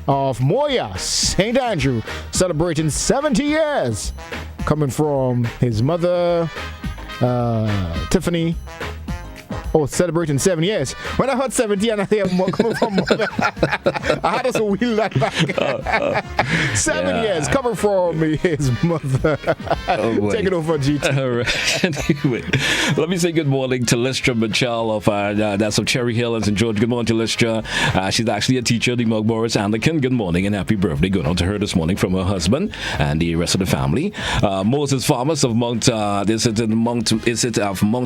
of Moya, St. Andrew, celebrating 70 years, coming from his mother, Tiffany. Oh, celebrating 7 years. When I heard 70 and I hear more coming from mother, I had to wheel that back. 7 years coming from his mother. Take it over, GT. All right. Anyway, let me say good morning to Listra Mitchell of that's of Cherry Hill and St. George. Good morning to Listra. She's actually a teacher at the Mug Morris Anglican. Good morning and happy birthday going on to her this morning from her husband and the rest of the family. Moses Farmers of Mount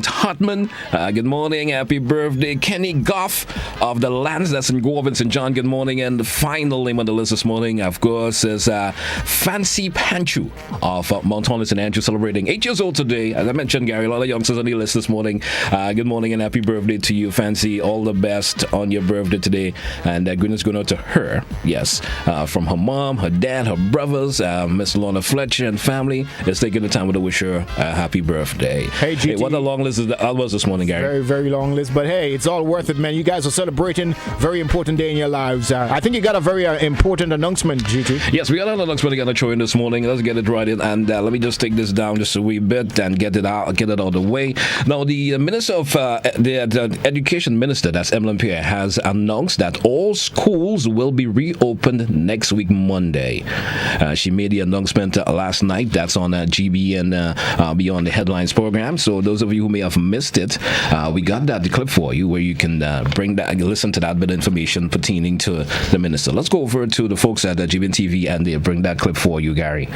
Hartman. Good morning. Happy birthday. Kenny Goff of the Lands, that's in Gorvin, St. John. Good morning. And the final name on the list this morning, of course, is Fancy Panchu of Mount Holland, St. Andrew, celebrating 8 years old today. As I mentioned, Gary, a lot of youngsters on the list this morning. Good morning and happy birthday to you, Fancy. All the best on your birthday today. And goodness going out to her, yes, from her mom, her dad, her brothers, Miss Lorna Fletcher and family. Is taking the time to wish her a happy birthday. Hey, GT. Hey, what a long list that was this morning, Gary. Very, very long list, but hey, it's all worth it, man. You guys are celebrating very important day in your lives. I think you got a very important announcement, GT. Yes, we got an announcement again to throw in this morning. Let's get it right in, and let me just take this down just a wee bit and get it out of the way. Now, the Minister of the Education Minister, that's Emlyn Pierre, has announced that all schools will be reopened next week, Monday. She made the announcement last night. That's on GBN Beyond the Headlines program. So those of you who may have missed it, we got that clip for you where you can listen to that bit of information pertaining to the minister. Let's go over to the folks at GBN TV and they bring that clip for you, Gary.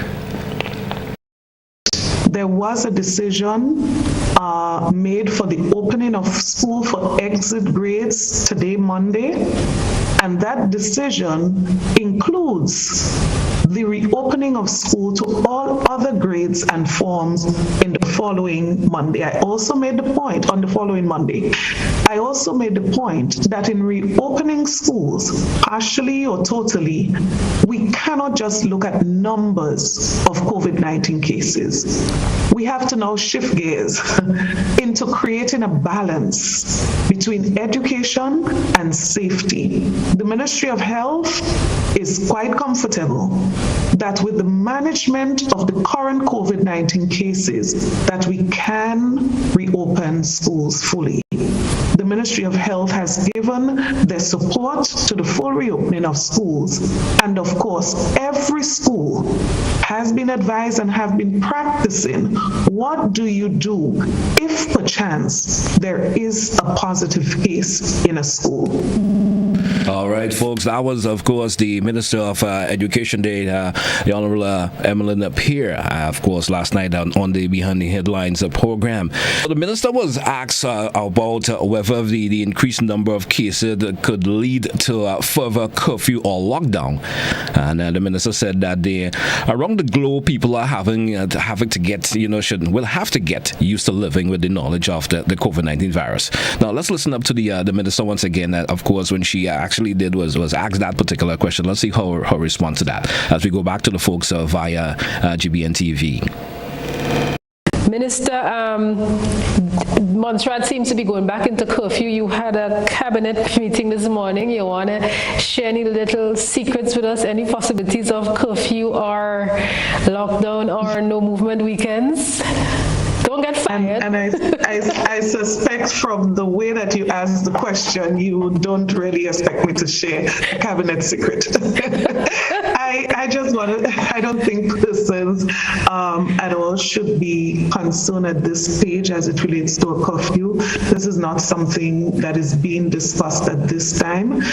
There was a decision made for the opening of school for exit grades today, Monday, and that decision includes the reopening of school to all other grades and forms in the following Monday. I also made the point on the following Monday. I also made the point that in reopening schools, partially or totally, we cannot just look at numbers of COVID-19 cases. We have to now shift gears into creating a balance between education and safety. The Ministry of Health is quite comfortable that with the management of the current COVID-19 cases, that we can reopen schools fully. The Ministry of Health has given their support to the full reopening of schools. And of course, every school has been advised and have been practicing what do you do if perchance there is a positive case in a school. All right, folks. That was, of course, the Minister of Education Day, the Honorable Emmeline Peer, of course, last night on the Behind the Headlines program. The minister was asked about whether the increased number of cases could lead to further curfew or lockdown. And the minister said that around the globe, people are having to get, will have to get used to living with the knowledge of the COVID-19 virus. Now, let's listen up to the minister once again. Of course, when she actually did was asked that particular question. Let's see her response to that as we go back to the folks via GBN TV. Minister, Montserrat seems to be going back into curfew. You had a cabinet meeting this morning. You want to share any little secrets with us? Any possibilities of curfew or lockdown or no movement weekends? Don't get fired. And I suspect from the way that you asked the question, you don't really expect me to share a cabinet secret. I just want to, I don't think persons at all should be concerned at this stage as it relates to a curfew. This is not something that is being discussed at this time.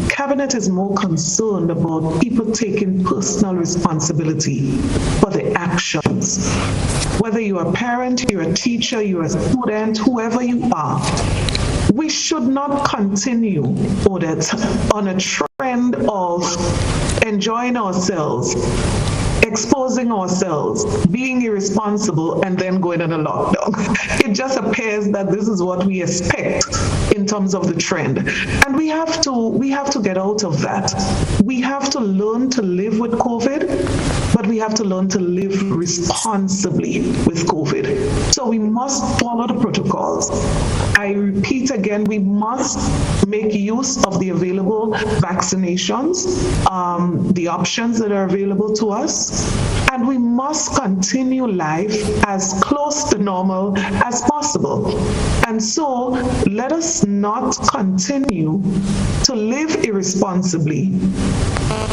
Cabinet is more concerned about people taking personal responsibility for the actions. Whether you're a parent, you're a teacher, you're a student, whoever you are, we should not continue, Odette, on a trend of enjoying ourselves, exposing ourselves, being irresponsible, and then going on a lockdown. It just appears that this is what we expect in terms of the trend. And we have to get out of that. We have to learn to live with COVID, but we have to learn to live responsibly with COVID. So we must follow the protocols. I repeat again, we must make use of the available vaccinations, the options that are available to us, and we must continue life as close to normal as possible. And so let us not continue to live irresponsibly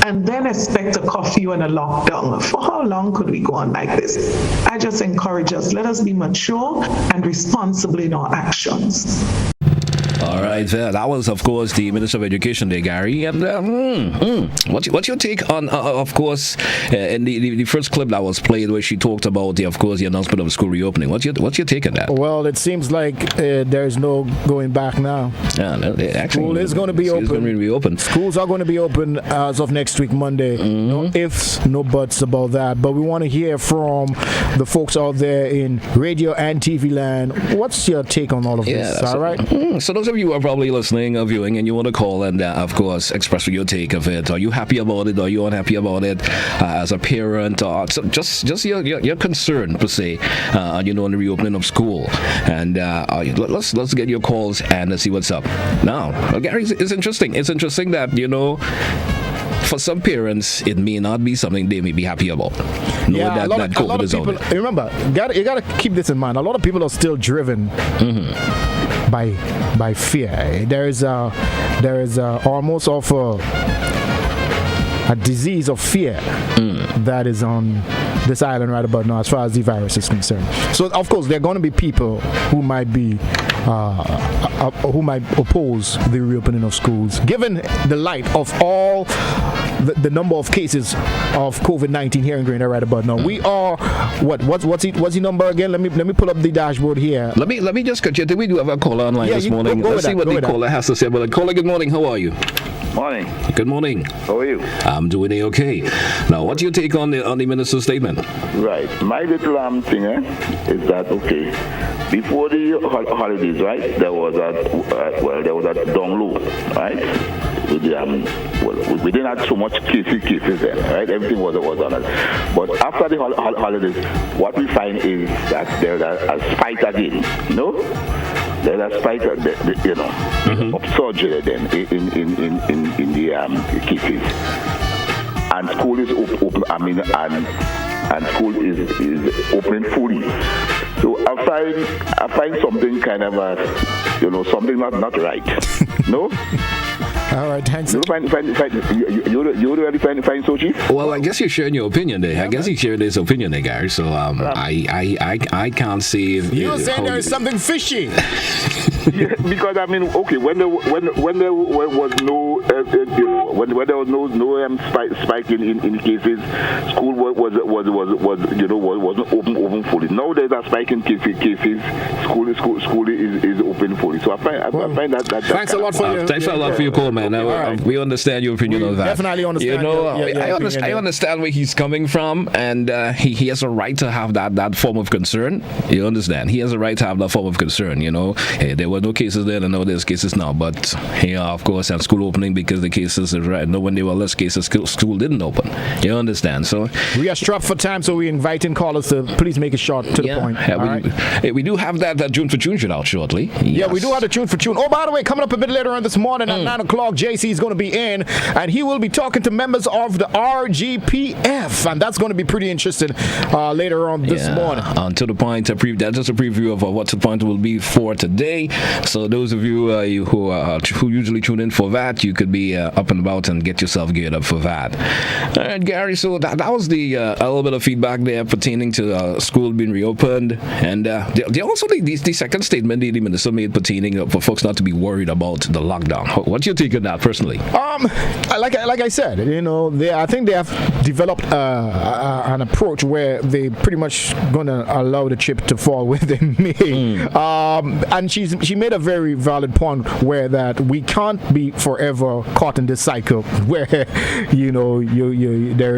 and then expect a curfew and a lockdown. For how long could we go on like this? I just encourage us, let us be mature and responsible in our actions. All right, that was, of course, the Minister of Education there, Gary. And what's your take on, of course, in the first clip that was played where she talked about, the announcement of school reopening? What's your take on that? Well, it seems like there's no going back now. Yeah, no, actually, school is going to be open. Going to be open. Schools are going to be open as of next week, Monday. No ifs, no buts about that. But we want to hear from the folks out there in radio and TV land. What's your take on all of this? All right. So those of you who are probably listening or viewing and you want to call and of course express your take of it. Are you happy about it? Are you unhappy about it as a parent? Or just your concern per se on the reopening of school. And let's get your calls and let's see what's up. Now, Gary, it's interesting. It's interesting that for some parents, it may not be something they may be happy about. Yeah, a lot of people. Remember, you got to keep this in mind. A lot of people are still driven by fear. There is almost of a disease of fear that is on this island right about now, as far as the virus is concerned. So, of course, there are going to be people who might oppose the reopening of schools, given the light of all the number of cases of COVID-19 here in Grenada right about now. We are what's the number again? Let me pull up the dashboard here. Let me just cut you. We do have a caller online this morning. Let's see what the caller has to say. But caller, good morning. How are you? Morning. Good morning. How are you? I'm doing okay. Now, what's your take on the minister's statement? Right. My little thing is that before the holidays, right? There was a down low, right? We didn't have so much cases then, right? Everything was on us. But after the holidays, what we find is that there's a spike again. There's a spike, upsurge then in the cases. And school is open. And school is opening fully. So I find something kind of something not right. No. All right, thanks. You really find so cheap? Well, I guess you're sharing your opinion there. I guess he shared his opinion there, Gary. So I can't see if you're saying there is something fishy. Yeah, because I mean, okay, when there was no, when there was no spike in cases, school wasn't open fully. Now there's a spike in cases. School is open fully. So I find that. Thanks a lot for your. Thanks a lot for your call, man. Right. We understand your opinion on that. Definitely understand. I understand where he's coming from, and he has a right to have that form of concern. You understand? He has a right to have that form of concern. Hey, there were no cases then, and now there's cases now. But of course, and school opening because the cases are right. No, when there were less cases, school didn't open. You understand? So we are strapped for time, so we invite in callers to please make it short to the point. We do have that June for June should out shortly. Yes. Yeah, we do have the June for June. Oh, by the way, coming up a bit later on this morning at 9 o'clock, JC is going to be in, and he will be talking to members of the RGPF, and that's going to be pretty interesting later on this morning. To the point, that's just a preview of what the point will be for today. So those of you who usually tune in for that, you could be up and about and get yourself geared up for that. All right, Gary. So that was the a little bit of feedback there pertaining to school being reopened, and they also the second statement the minister made pertaining for folks not to be worried about the lockdown. What's your take on that personally? Like I said, I think they have developed an approach where they pretty much gonna allow the chip to fall within me. And she made a very valid point where that we can't be forever caught in this cycle where there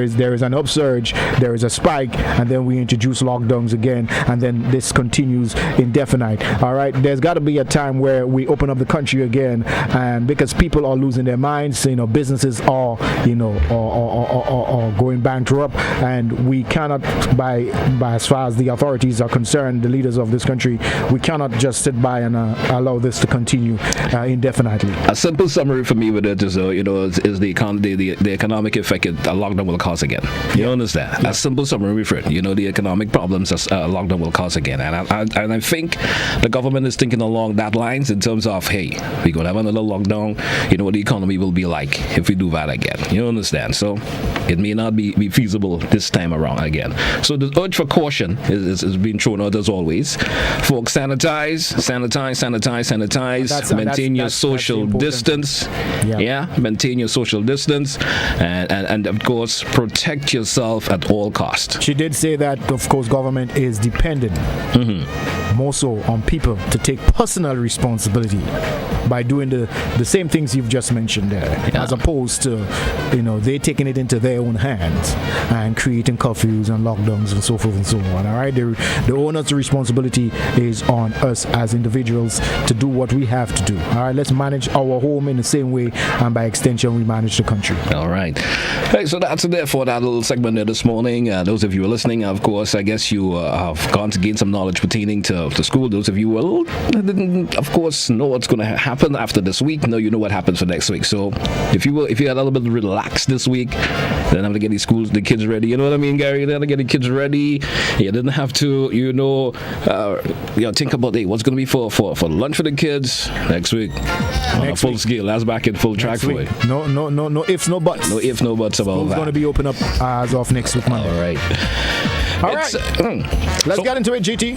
is an upsurge, there is a spike, and then we introduce lockdowns again, and then this continues indefinite. All right, there's got to be a time where we open up the country again, and because people are losing their minds, businesses are going bankrupt, and we cannot, by as far as the authorities are concerned, the leaders of this country, we cannot just sit by and allow this to continue indefinitely. A simple summary for me with it is the economic effect a lockdown will cause again. You understand? A simple summary for it. The economic problems a lockdown will cause again, and I think the government is thinking along that lines in terms of, hey, we're gonna have another lockdown. What the economy will be like if we do that again. You understand? So it may not be feasible this time around again. So the urge for caution is being thrown out as always. Folks, sanitize. Maintain your social distance. Maintain your social distance, and of course protect yourself at all costs. She did say that, of course, government is dependent more so on people to take personal responsibility by doing the same things you've just mentioned there, as opposed to they taking it into their own hands and creating curfews and lockdowns and so forth and so on. All right, the onus responsibility is on us as individuals to do what we have to do. All right, let's manage our home in the same way, and by extension we manage the country. All right. Hey, so that's it there for that little segment there this morning. Those of you who are listening, of course, I guess you have gone to gain some knowledge pertaining to school. Those of you who didn't, of course, know what's going to happen after this week, you know what happens for next week. So if you had a little bit relaxed this week, then have to get the kids ready. You know what I mean, Gary? Then to get the kids ready. You didn't have to, think about what's going to be for lunch for the kids next week. Full scale. That's back in full track for it. No ifs, no buts. No ifs, no buts about that. It's going to be open up as of next week Monday. All right. Let's get into it, GT.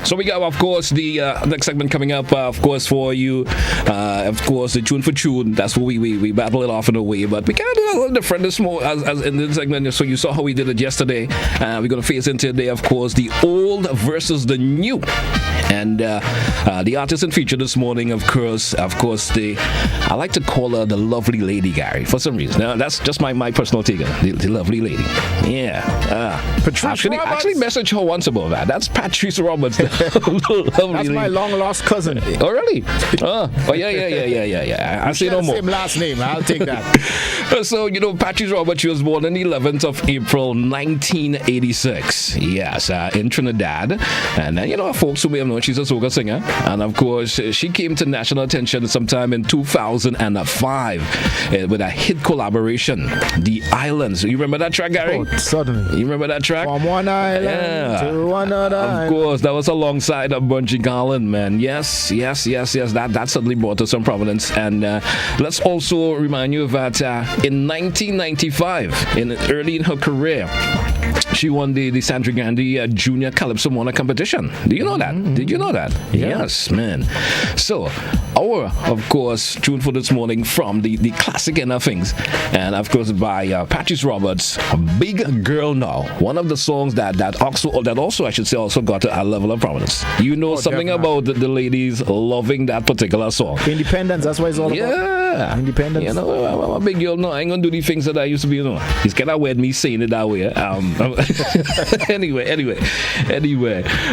So we got, of course, the next segment coming up, of course, for you. Of course, the tune for tune. That's what we battle it off in a way, but we kind of do a little different this more as in this segment. So you saw how we did it yesterday. We're going to face into today, of course, the old versus the new. And the artist in feature this morning, of course, I like to call her the lovely lady, Gary, for some reason. Now, that's just my personal take. The lovely lady. Yeah. Patrice actually messaged her once about that. That's Patrice Roberts. That's my long-lost cousin. Oh, really? Oh, yeah. I say no more. Same last name. I'll take that. So, Patrice Roberts, she was born on the 11th of April, 1986. Yes, in Trinidad. And, folks who may have known she's a soca singer. And of course, she came to national attention sometime in 2005 with a hit collaboration, The Islands. You remember that track, Gary? Oh, certainly. You remember that track? From one island to another Of course, that was alongside of Bungie Garland, man. Yes. That suddenly brought her some prominence. And let's also remind you that in 1995, early in her career, she won the Sandra Gandhi Junior Calypso Mona competition. Do you know that? Did you know that? Yeah. Yes, man. So, our, of course, tune for this morning from the classic Inner Things, and of course by Patrice Roberts, Big Girl Now. One of the songs that also I should say also got a level of prominence. You know something definitely. about the ladies loving that particular song. Independence, that's what it's all about. Yeah. Independence. You know, I'm a big girl now. I ain't gonna do the things that I used to be, you know. It's kind of weird me saying it that way. Anyway.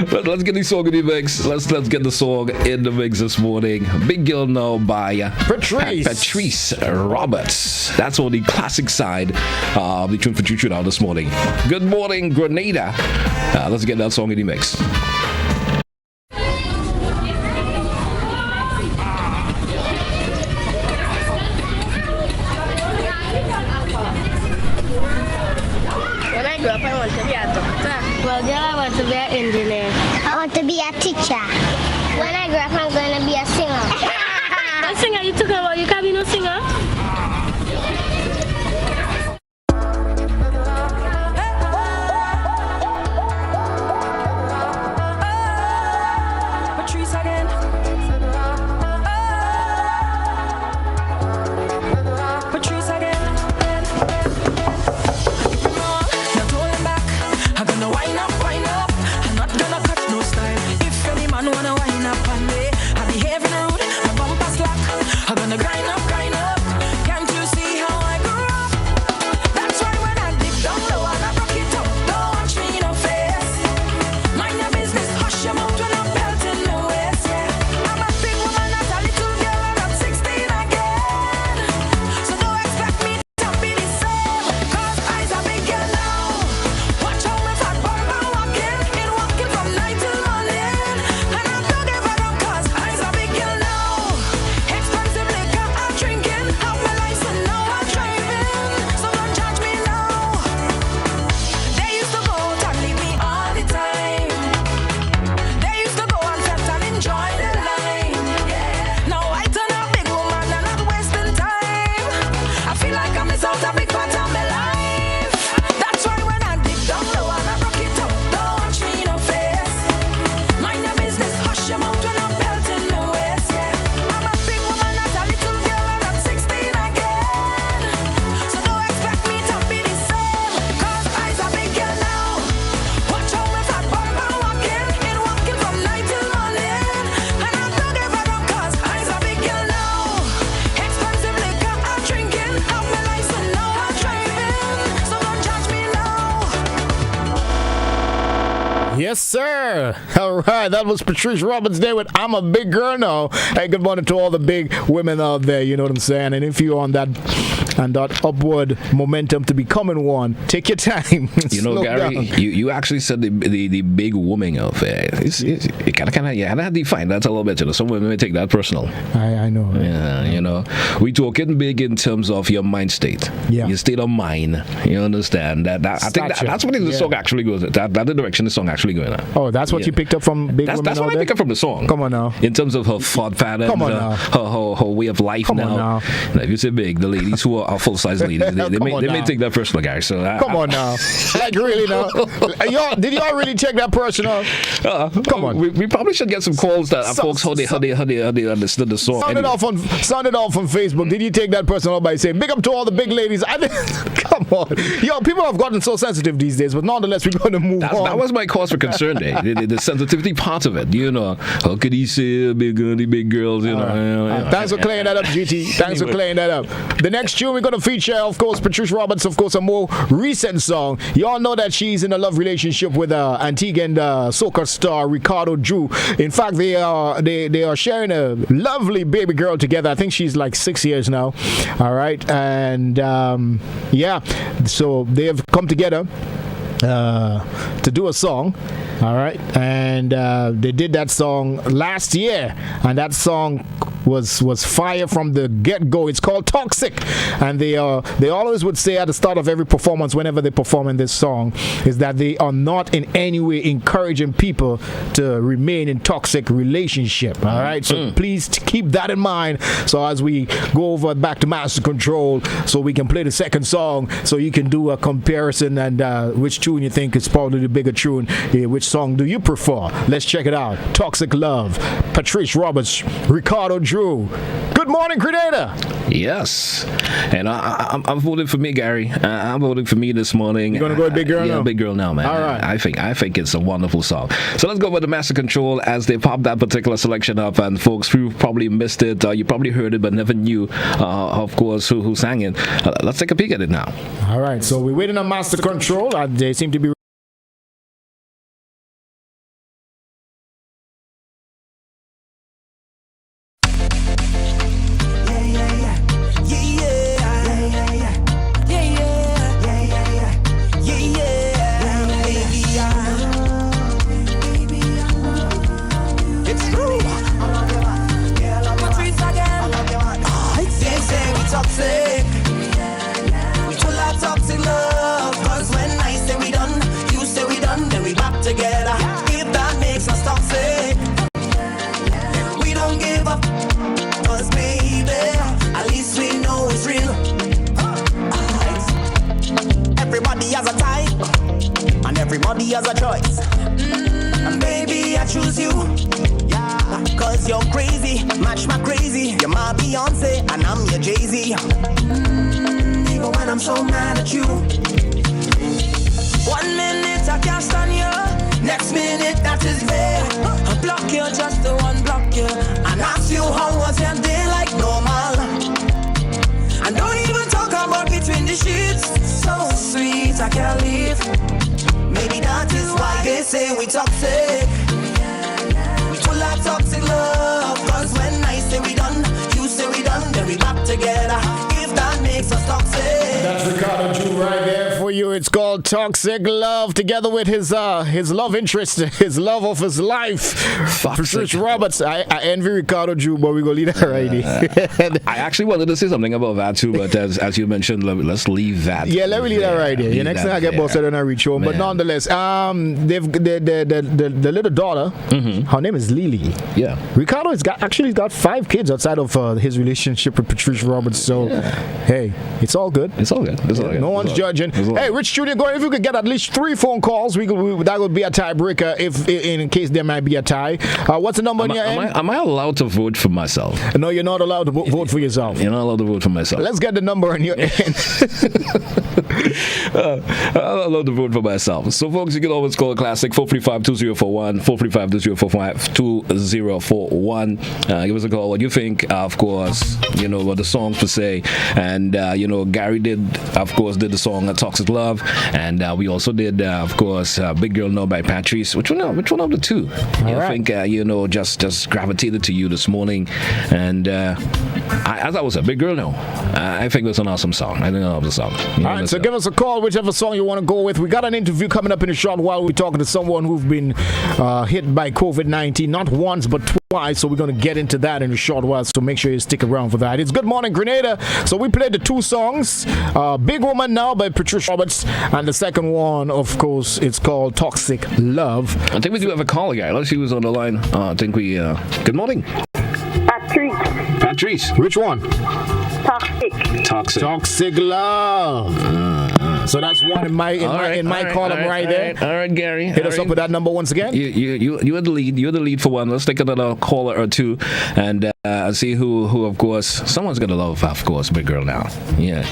But let's get the song in the mix. Let's get the song in the mix this morning. Big Girl Now by Patrice Roberts. That's on the classic side of the tune for Choo Choo now this morning. Good morning, Grenada. Let's get that song in the mix. I want to be an engineer. I want to be a teacher. When I grow up, I'm going to be a singer. A singer? You talking about you can be no singer? Patrice again. Patrice again. Not holding back. I'm gonna wind up. I'm not gonna cut no style. If any man wanna wind up on me, I behave rude, my bumper slack. I'm gonna grind up. Can't you see how I grew up? That's why when I dig down low and I rock it up, don't watch me in the face. Mind your business, hush your mouth when I'm belting the waist, yeah. I'm a big woman, not a little girl, and I'm 16 again. So don't expect me to be the same, cause I's a big girl now. Watch how my fat bumper walking from night till morning. And I don't give a damn cause I's a big girl now. Expensive liquor I'm drinking, have my license now I'm driving. So don't judge me now. They used to go out and leave me all the time. They used to go and fest and enjoy the line. Now I turn a big woman and not wasting time. I feel like I miss out a big part of my life. That's why when I dig down low and I rock it up, don't watch me in the face. Mind your business, hush your mouth when I'm belting the waist, yeah. I'm a big woman, not a little girl, and I'm 16 again. So don't expect me to be the same, cause I's a big girl now. Watch how my fat bumper walking from night till morning. And I don't give a damn cause I's a big girl now. Expensive liquor I'm drinking, have my license now I'm driving. So don't judge me now. Yes, sir. All right, that was Patrice Roberts there with I'm a Big Girl Now. Hey, good morning to all the big women out there, you know what I'm saying? And if you're on that upward momentum to becoming one, take your time. You know, Gary, you actually said the big woman out there. You kind of had to define that a little bit. You know, some women may take that personal. I know. Yeah, you know, we talking big in terms of your mind state. Yeah. Your state of mind. You understand that? I think that's what the song actually goes. That's the direction the song actually going in. Oh, that's what you picked up from big women. That's what I picked up from the song. Come on now. In terms of her thought pattern, her way of life. Come now. on now. If you say big, the ladies who are full size ladies, they may take that personal, guys. So come on now. Like really now. Did y'all really take that personal? Come on. We probably should get some calls that folks how they understood the song. Sounded off on Facebook. Did you take that personal by saying big up to all the big ladies? Come on. Yo, people have gotten so sensitive these days, but nonetheless we're gonna move on. That was my cause for concern there. The sensitivity part of it, you know. How could he say the big girls, you know? Thanks for clearing that up, GT. Thanks for clearing that up. The next tune we're gonna feature, of course, Patrice Roberts, of course, a more recent song. Y'all know that she's in a love relationship with Antiguan soca star Ricardo Drew. In fact, they are sharing a lovely baby girl together. I think she's like 6 years now. All right, and so they have come together. to do a song. All right, and they did that song last year, and that song was fire from the get-go. It's called Toxic, and they always would say at the start of every performance, whenever they perform in this song, is that they are not in any way encouraging people to remain in toxic relationship. All right, so please keep that in mind. So as we go over back to Master Control, so we can play the second song, so you can do a comparison and which tune you think is probably the bigger tune. Which song do you prefer? Let's check it out. Toxic Love, Patrice Roberts, Ricardo Drew. Good morning, Grenada. Yes, and I'm voting for me, Gary. I'm voting for me this morning. You're gonna go with Big Girl now? Yeah, Big Girl now, man. All right. I think it's a wonderful song. So let's go with the Master Control as they pop that particular selection up. And folks who probably missed it, you probably heard it but never knew, of course, who sang it. Let's take a peek at it now. All right. So we're waiting on Master Control. They seem to be. Everybody has a choice. And baby, I choose you. Yeah, cause you're crazy, match my crazy. You're my Beyonce, and I'm your Jay-Z. Even when I'm so mad at you. 1 minute I can't stand you. Next minute that is there. I block you just to unblock you. And ask you how was your day like normal. And don't even talk about between the sheets. So sweet, I can't leave. Maybe that is why they say we toxic. We full of toxic love. Cause when I say we done, you say we done, then we back together. If that makes us toxic. That's Ricardo Drew right there for you. It's called Toxic Love, together with his love interest, his love of his life, Patrice Roberts. I envy Ricardo Drew, but we're going to leave that right here. I actually wanted to say something about that too, but as you mentioned, let's leave that. Yeah, let me leave that right there. Next thing I get busted and I reach home. Man. But nonetheless, they've the little daughter, her name is Lily. Yeah. Ricardo has got 5 kids outside of his relationship with Patrice Roberts. So, hey, it's all good. It's all good. It's all good. No one's judging. Hey, Rich Studio, go if you could get at least 3 phone calls, that would be a tiebreaker if in case there might be a tie. What's the number on your end? Am I allowed to vote for myself? No, you're not allowed to vote for yourself. You're not allowed to vote for myself. Let's get the number on your end. I'm not allowed to vote for myself. So, folks, you can always call a classic 435-2041, 435-2041. Give us a call. What you think, of course, what the song per se. And, Gary did the song Toxic Love. And we also did, of course, Big Girl Now by Patrice. Which one of the two? I think, just gravitated to you this morning. And as I was a Big Girl Now, I think it was an awesome song. I think I love the song. All right, so give us a call, whichever song you want to go with. We got an interview coming up in a short while. We're talking to someone who's been hit by COVID-19, not once, but twice. So we're going to get into that in a short while. So make sure you stick around for that. It's Good Morning Grenada. So we played the 2 songs, Big Woman Now by Patrice Roberts, and the second one, of course, it's called Toxic Love. I think we do have a caller, guy. Let's see who's on the line. I think we... Good morning. Patrice. Which one? Toxic. Toxic Love. So that's one in my column right there. All right, Gary. Hit us up with that number once again. You're the lead. You're the lead for one. Let's take another caller or two and see who of course someone's gonna love. Of course, Big Girl Now. Yeah.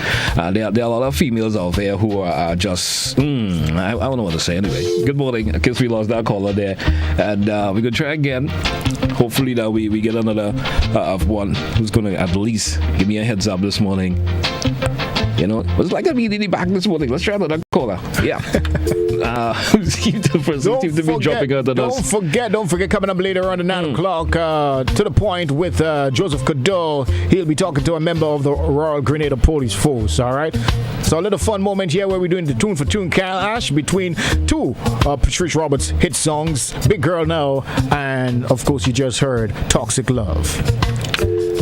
There are a lot of females out there who are just. I don't know what to say anyway. Good morning. In case we lost that caller there, and we're gonna try again. Hopefully that we get another one who's gonna at least give me a heads up this morning. You know, it was like a meeting back this morning. Let's try another caller. Yeah. Don't forget, coming up later on at 9 o'clock, to the point with Joseph Cadeau. He'll be talking to a member of the Royal Grenada Police Force, all right? So a little fun moment here where we're doing the tune for tune clash between two Patrice Roberts hit songs, Big Girl Now, and of course you just heard Toxic Love.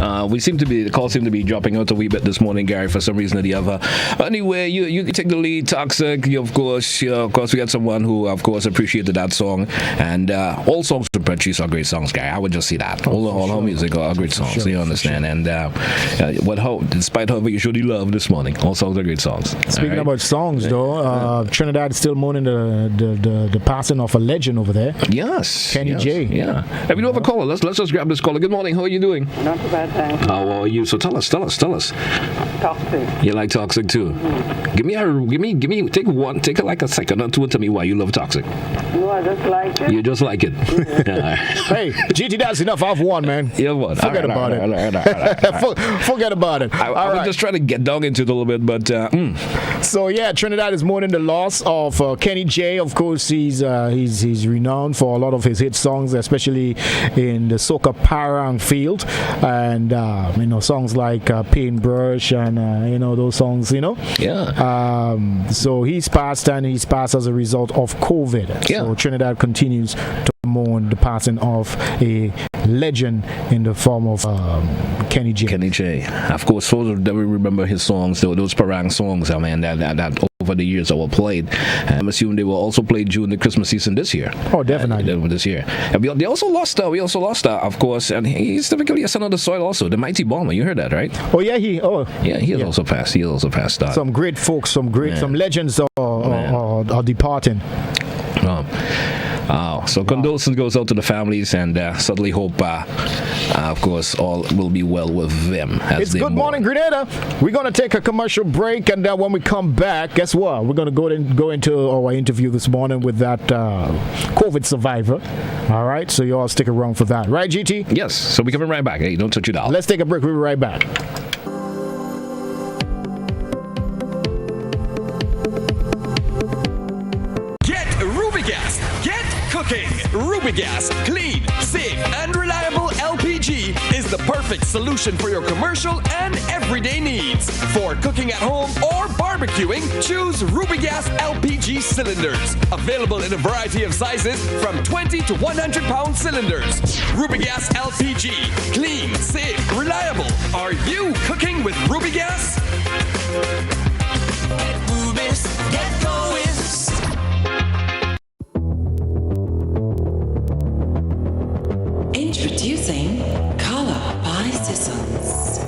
The calls seem to be dropping out a wee bit this morning, Gary, for some reason or the other. Anyway, you take the lead, Toxic. Of course, we got someone who, of course, appreciated that song. And all songs from Patrice are great songs, Gary. I would just say that. All her music are great songs. Sure, you understand? Sure. And despite however you showed love this morning, all songs are great songs. Speaking about songs, though, Trinidad is still mourning the passing of a legend over there. Yes. Kenny J. Yeah. Have you have a caller? Let's just grab this caller. Good morning. How are you doing? Not too bad, thanks. How are you? So tell us. Toxic. You like Toxic too? Mm-hmm. Give me take like a second or two and tell me why you love Toxic. No, I just like it. You just like it. Mm-hmm. Hey, GT, that's enough. I've won, man. You won. Forget about it. Forget about it. I was just trying to get down into it a little bit, but So yeah, Trinidad is mourning the loss of Kenny J. Of course, he's renowned for a lot of his hit songs, especially in the soca parang field, and songs like Paintbrush and those songs. Yeah. So he's passed as a result of COVID. Yeah. So Trinidad continues to mourn the passing of a legend in the form of Kenny J. Kenny J. Of course, those that we remember his songs, those parang songs. I mean, that over the years that were played. I'm assuming they were also played during the Christmas season this year. Oh, definitely. This year. And we also lost, of course, and he's typically a son of the soil also, the Mighty Bomber. You heard that, right? Oh, yeah, he has also passed. He also passed. Some great folks, some legends are departing. So condolences goes out to the families, and certainly hope, of course, all will be well with them. It's Good Morning Grenada. We're going to take a commercial break, and then when we come back, guess what? We're going to go into our interview this morning with that COVID survivor. All right, so you all stick around for that. Right, GT? Yes, so we're coming right back. Hey, don't touch it out. Let's take a break. We'll be right back. Rubigas, clean, safe, and reliable LPG is the perfect solution for your commercial and everyday needs. For cooking at home or barbecuing, choose Rubigas LPG cylinders. Available in a variety of sizes from 20 to 100 pound cylinders. Rubigas LPG, clean, safe, reliable. Are you cooking with Rubigas? Get Rubis, get going. Introducing Color by Sissons.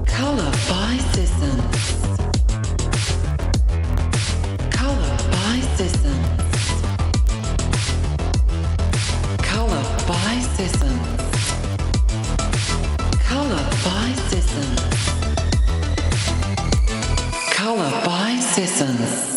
Color by Sissons. Color by Sissons. Color by Sissons. Color by Sissons. Color by Sissons.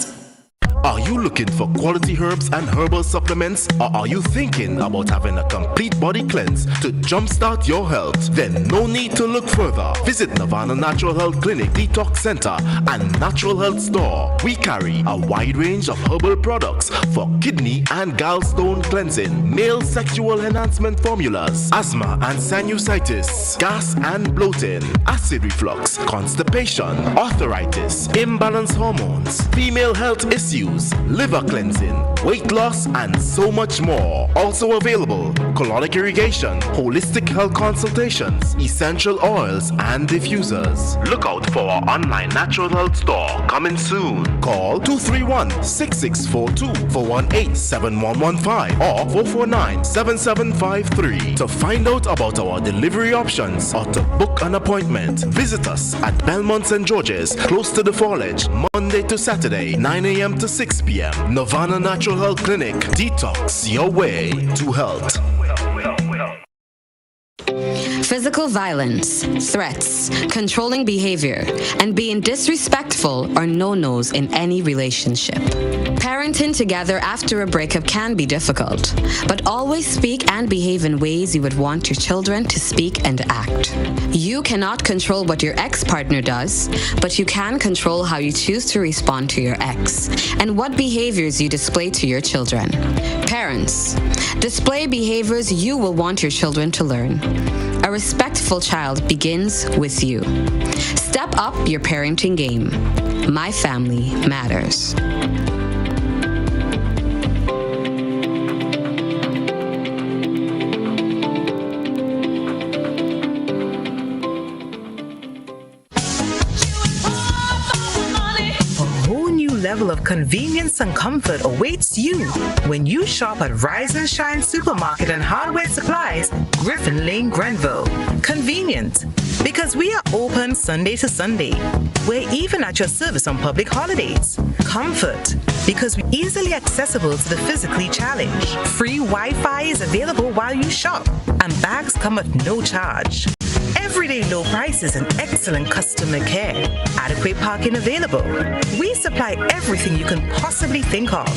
Are you looking for quality herbs and herbal supplements, or are you thinking about having a complete body cleanse to jumpstart your health? Then no need to look further. Visit Nirvana Natural Health Clinic, Detox Center, and Natural Health Store. We carry a wide range of herbal products for kidney and gallstone cleansing, male sexual enhancement formulas, asthma and sinusitis, gas and bloating, acid reflux, constipation, arthritis, imbalanced hormones, female health issues, liver cleansing, weight loss, and so much more. Also available, colonic irrigation, holistic health consultations, essential oils, and diffusers. Look out for our online natural health store coming soon. Call 231-6642 for 18-7115 or 449-7753 to find out about our delivery options or to book an appointment. Visit us at Belmont St. George's, close to the Foliage, Monday to Saturday, 9 a.m. to 6 p.m. Nirvana Natural Health Clinic. Detox your way to health. Physical violence, threats, controlling behavior, and being disrespectful are no-nos in any relationship. Parenting together after a breakup can be difficult, but always speak and behave in ways you would want your children to speak and act. You cannot control what your ex-partner does, but you can control how you choose to respond to your ex and what behaviors you display to your children. Parents, display behaviors you will want your children to learn. A respectful child begins with you. Step up your parenting game. My family matters. Level of convenience and comfort awaits you when you shop at Rise and Shine Supermarket and Hardware Supplies, Griffin Lane, Grenville. Convenient, because we are open Sunday to Sunday. We're even at your service on public holidays. Comfort, because we're easily accessible to the physically challenged. Free Wi-Fi is available while you shop, and bags come at no charge. Everyday low prices and excellent customer care. Adequate parking available. We supply everything you can possibly think of.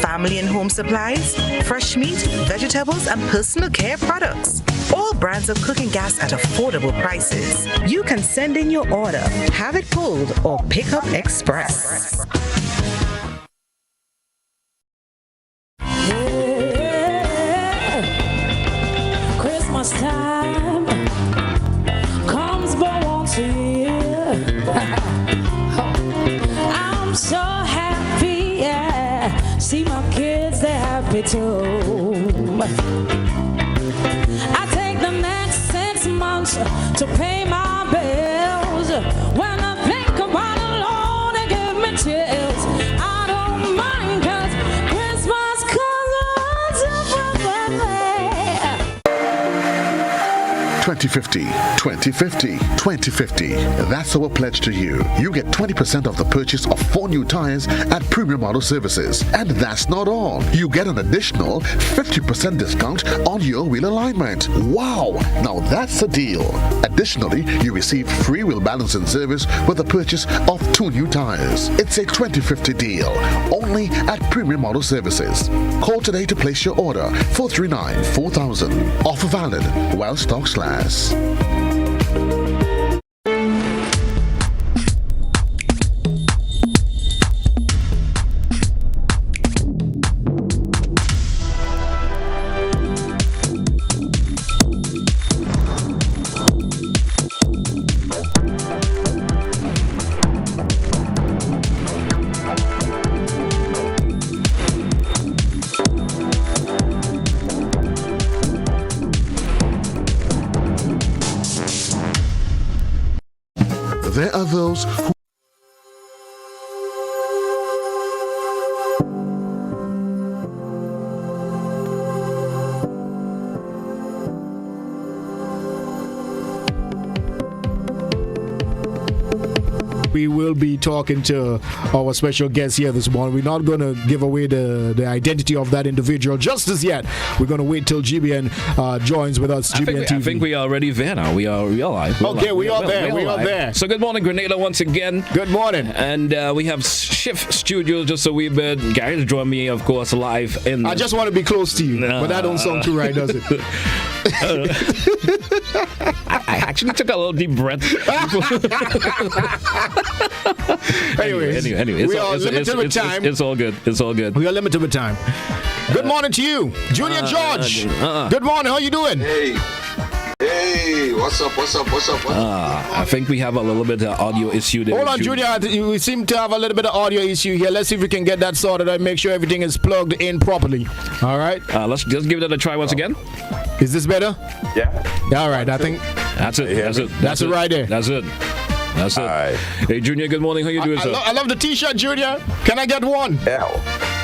Family and home supplies, fresh meat, vegetables, and personal care products. All brands of cooking gas at affordable prices. You can send in your order, have it pulled, or pick up express. Christmas time comes but once a year. I'm so happy, yeah. See my kids, they're happy too. I take the next 6 months to pay my bills. When I think about it, Lord, they give me chills. I don't mind, 'cause Christmas comes around so quickly. 2050, 2050, 2050. That's our pledge to you. You get 20% of the purchase of 4 new tires at Premium Auto Services. And that's not all. You get an additional 50% discount on your wheel alignment. Wow! Now that's a deal. Additionally, you receive free wheel balancing service with the purchase of 2 new tires. It's a 2050 deal. Only at Premium Auto Services. Call today to place your order. 439-4000. Offer valid while stocks last. There are those who we will be talking to our special guest here this morning. We're not going to give away the identity of that individual just as yet. We're going to wait till GBN joins with us. GBN TV. I think we are already there now. We are live. Okay, we are there. So good morning, Grenada, once again. Good morning. And we have Shift Studio just a wee bit. Gary's joined me, of course, live in. I just want to be close to you, but that don't sound too right, does it? I actually took a little deep breath. Anyway, we are limited with time. It's all good. It's all good. We are limited with time. Good morning to you, Junior George. Good morning. How you doing? Hey, what's up? I think we have a little bit of audio issue there. Hold on, Junior. We seem to have a little bit of audio issue here. Let's see if we can get that sorted and make sure everything is plugged in properly. All right. Let's just give it a try once again. Is this better? Yeah. All right. I think that's it. That's it right there. That's it. That's it. Right. Hey, Junior, good morning. How you doing, sir? I love the T-shirt, Junior. Can I get one? Yeah.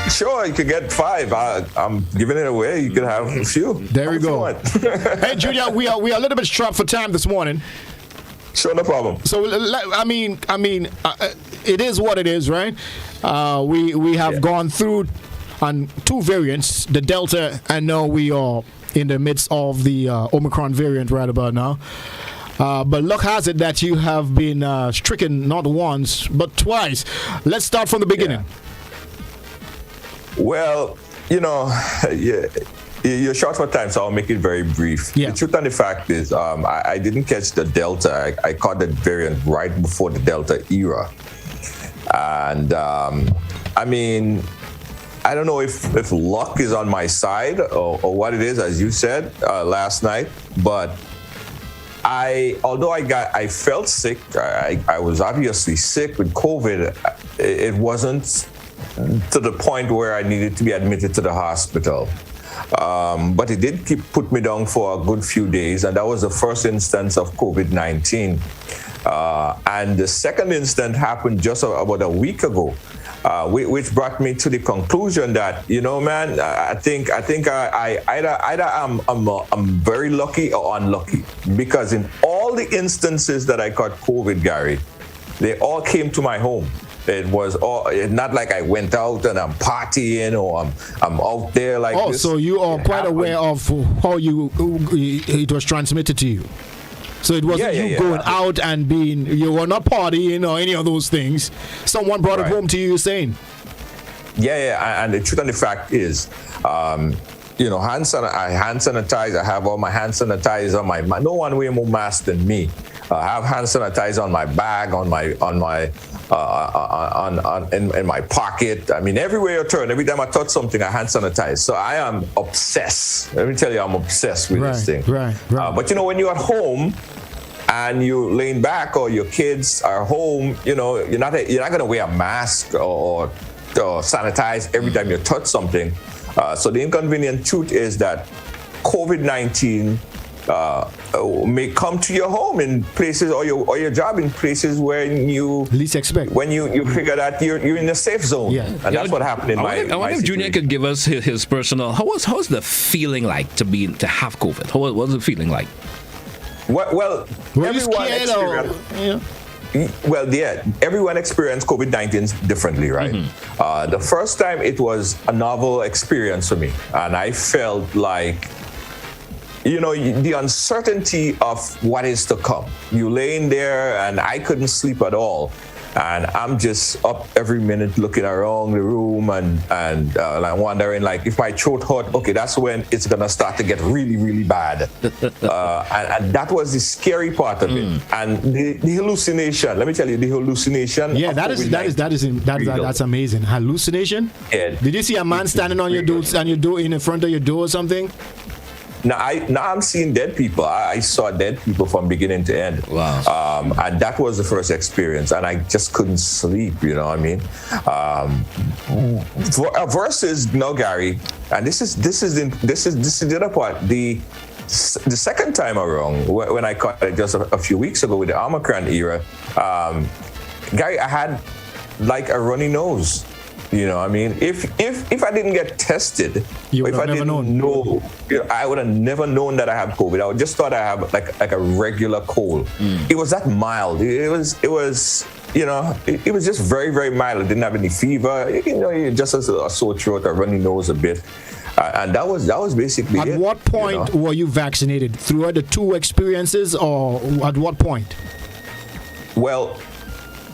Sure, you could get 5. I'm giving it away. You can have a few. There we go. Hey, Junior, we are a little bit strapped for time this morning. Sure, no problem. So, I mean, it is what it is, right? We have gone through on 2 variants, the Delta, and now we are in the midst of the Omicron variant right about now. But luck has it that you have been stricken not once, but twice. Let's start from the beginning. Yeah. Well, you're short for time, so I'll make it very brief. Yeah. The truth and the fact is, I didn't catch the Delta. I caught the variant right before the Delta era. And, I mean, I don't know if luck is on my side or what it is, as you said last night, but although I felt sick, I was obviously sick with COVID, it wasn't to the point where I needed to be admitted to the hospital. But it did put me down for a good few days, and that was the first instance of COVID-19. And the second instance happened just about a week ago, which brought me to the conclusion that, man, I think I either I'm very lucky or unlucky, because in all the instances that I caught COVID, Gary, they all came to my home. It was not like I went out and I'm partying or I'm out there like this. So you are quite aware of how it was transmitted to you. So it wasn't going out and you were not partying or any of those things. Someone brought it home to you, you're saying? Yeah, and the truth and the fact is, hand sanitizer. I have all my hand sanitizer on my. No one wear more mask than me. I have hand sanitizer on my bag, in my pocket. I mean, everywhere you turn, every time I touch something, I hand sanitize. So I am obsessed. Let me tell you, I'm obsessed with this thing. Right. But when you're at home and you're laying back, or your kids are home, you're not going to wear a mask or sanitize every time you touch something. So the inconvenient truth is that COVID-19 may come to your home in places, or your job in places where you least expect. When you figure that you're in a safe zone, and that's what happened in my. I wonder if Junior could give us his personal. How's the feeling like to have COVID? What was the feeling like? Well, everyone experienced. Well, everyone experienced COVID-19 differently, right? Mm-hmm. The first time it was a novel experience for me, and I felt like, the uncertainty of what is to come. You laying there, and I couldn't sleep at all. And I'm just up every minute looking around the room and I'm wondering, like, if my throat hurt, okay, that's when it's going to start to get really, really bad. And that was the scary part of it. And the hallucination, let me tell you, the hallucination. Yeah, that's amazing. Hallucination? Yeah. Did you see a man standing on your door in front of your door or something? Now I'm seeing dead people. I saw dead people from beginning to end. Wow. And that was the first experience, and I just couldn't sleep. You know what I mean? Versus Gary, and this is the other part. The second time around, when I caught it just a few weeks ago with the Omicron era, Gary, I had like a runny nose. You know what I mean? If I didn't get tested, if I didn't know, I would have never known that I have COVID. I would just thought I have like a regular cold. It was that mild. It was just very, very mild. It didn't have any fever. Just a sore throat, a runny nose a bit. And that was basically it. At what point were you vaccinated? Throughout the two experiences, or at what point? Well,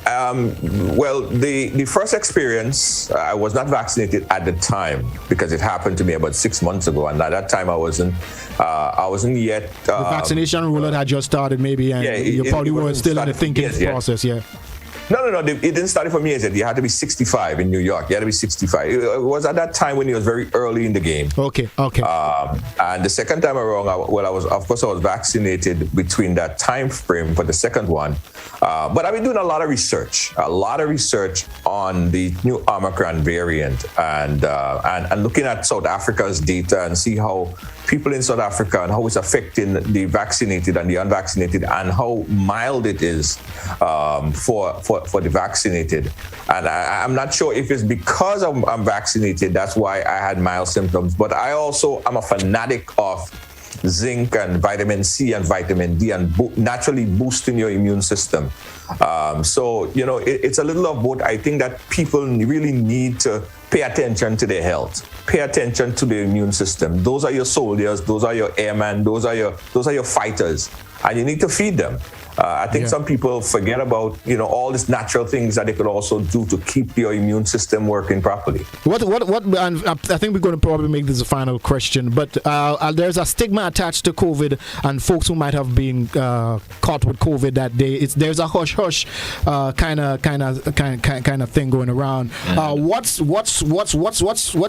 the first experience, I was not vaccinated at the time because it happened to me about 6 months ago, and at that time I wasn't yet. The vaccination rollout had just started, maybe, and you probably were still in the thinking process. Yeah. No. It didn't start for me as yet. You had to be 65 in New York. You had to be 65. It was at that time when it was very early in the game. Okay. And the second time around, I was vaccinated between that time frame for the second one. But I've been doing a lot of research on the new Omicron variant, and looking at South Africa's data and see how people in South Africa and how it's affecting the vaccinated and the unvaccinated, and how mild it is for the vaccinated. And I'm not sure if it's because I'm vaccinated, that's why I had mild symptoms. But I also am a fanatic of zinc and vitamin C and vitamin D and naturally boosting your immune system. So, it's a little of both. I think that people really need to pay attention to their health. Pay attention to their immune system. Those are your soldiers. Those are your airmen. Those are your fighters, and you need to feed them. I think some people forget about all these natural things that they could also do to keep your immune system working properly. What? And I think we're going to probably make this a final question, but there's a stigma attached to COVID, and folks who might have been caught with COVID that there's a hush hush kind of thing going around. What's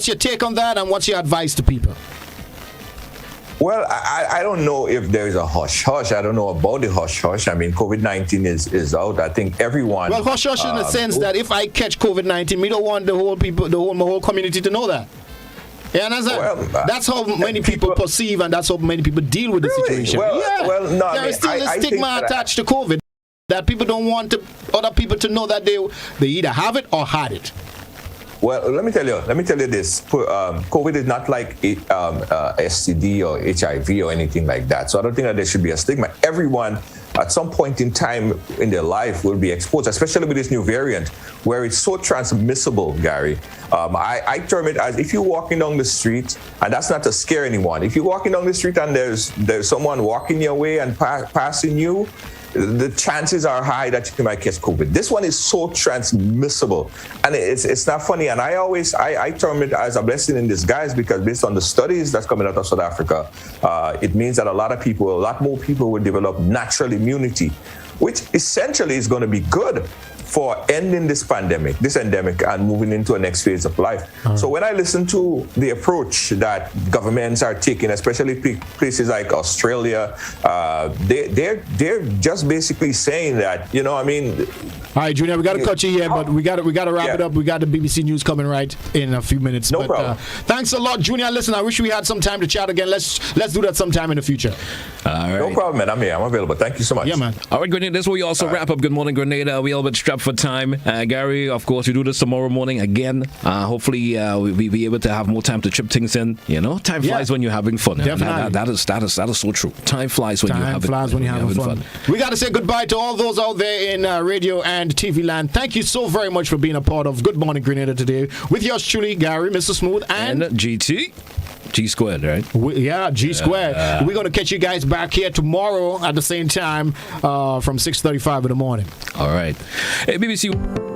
your take on that, and what's your advice to people? Well, I don't know if there's a hush-hush. I don't know about the hush-hush. I mean, COVID-19 is out. I think everyone... Well, hush-hush in the sense that if I catch COVID-19, we don't want my whole community to know that. You understand? Well, that's how many people perceive, and that's how many people deal with the situation. There is still a stigma attached to COVID that people don't want other people to know that they either have it or had it. Well, let me tell you this. COVID is not like STD or HIV or anything like that. So I don't think that there should be a stigma. Everyone at some point in time in their life will be exposed, especially with this new variant where it's so transmissible, Gary. I term it as if you're walking down the street, and that's not to scare anyone. If you're walking down the street and there's someone walking your way and passing you, the chances are high that you might catch COVID. This one is so transmissible, and it's not funny. And I term it as a blessing in disguise, because based on the studies that's coming out of South Africa, it means that a lot more people will develop natural immunity, which essentially is going to be good for ending this endemic, and moving into a next phase of life. So when I listen to the approach that governments are taking, especially places like Australia, they're just basically saying that, All right, Junior, we got to cut you here, but we got to wrap it up. We got the BBC News coming right in a few minutes. No problem. Thanks a lot, Junior. Listen, I wish we had some time to chat again. Let's do that sometime in the future. All right. No problem, man. I'm here. I'm available. Thank you so much. Yeah, man. All right, Grenada. This is where we also wrap up Good Morning Grenada. We all been strapped for time. Gary, of course, we do this tomorrow morning again. Hopefully, we'll be able to have more time to chip things in. Time flies when you're having fun. Definitely. That is so true. Time flies when you're having fun. We got to say goodbye to all those out there in radio and TV land. Thank you so very much for being a part of Good Morning Grenada today. With yours truly, Gary, Mr. Smooth, and GT. G squared, right? G squared. We're going to catch you guys back here tomorrow at the same time from 6:35 in the morning. All right. Hey, BBC.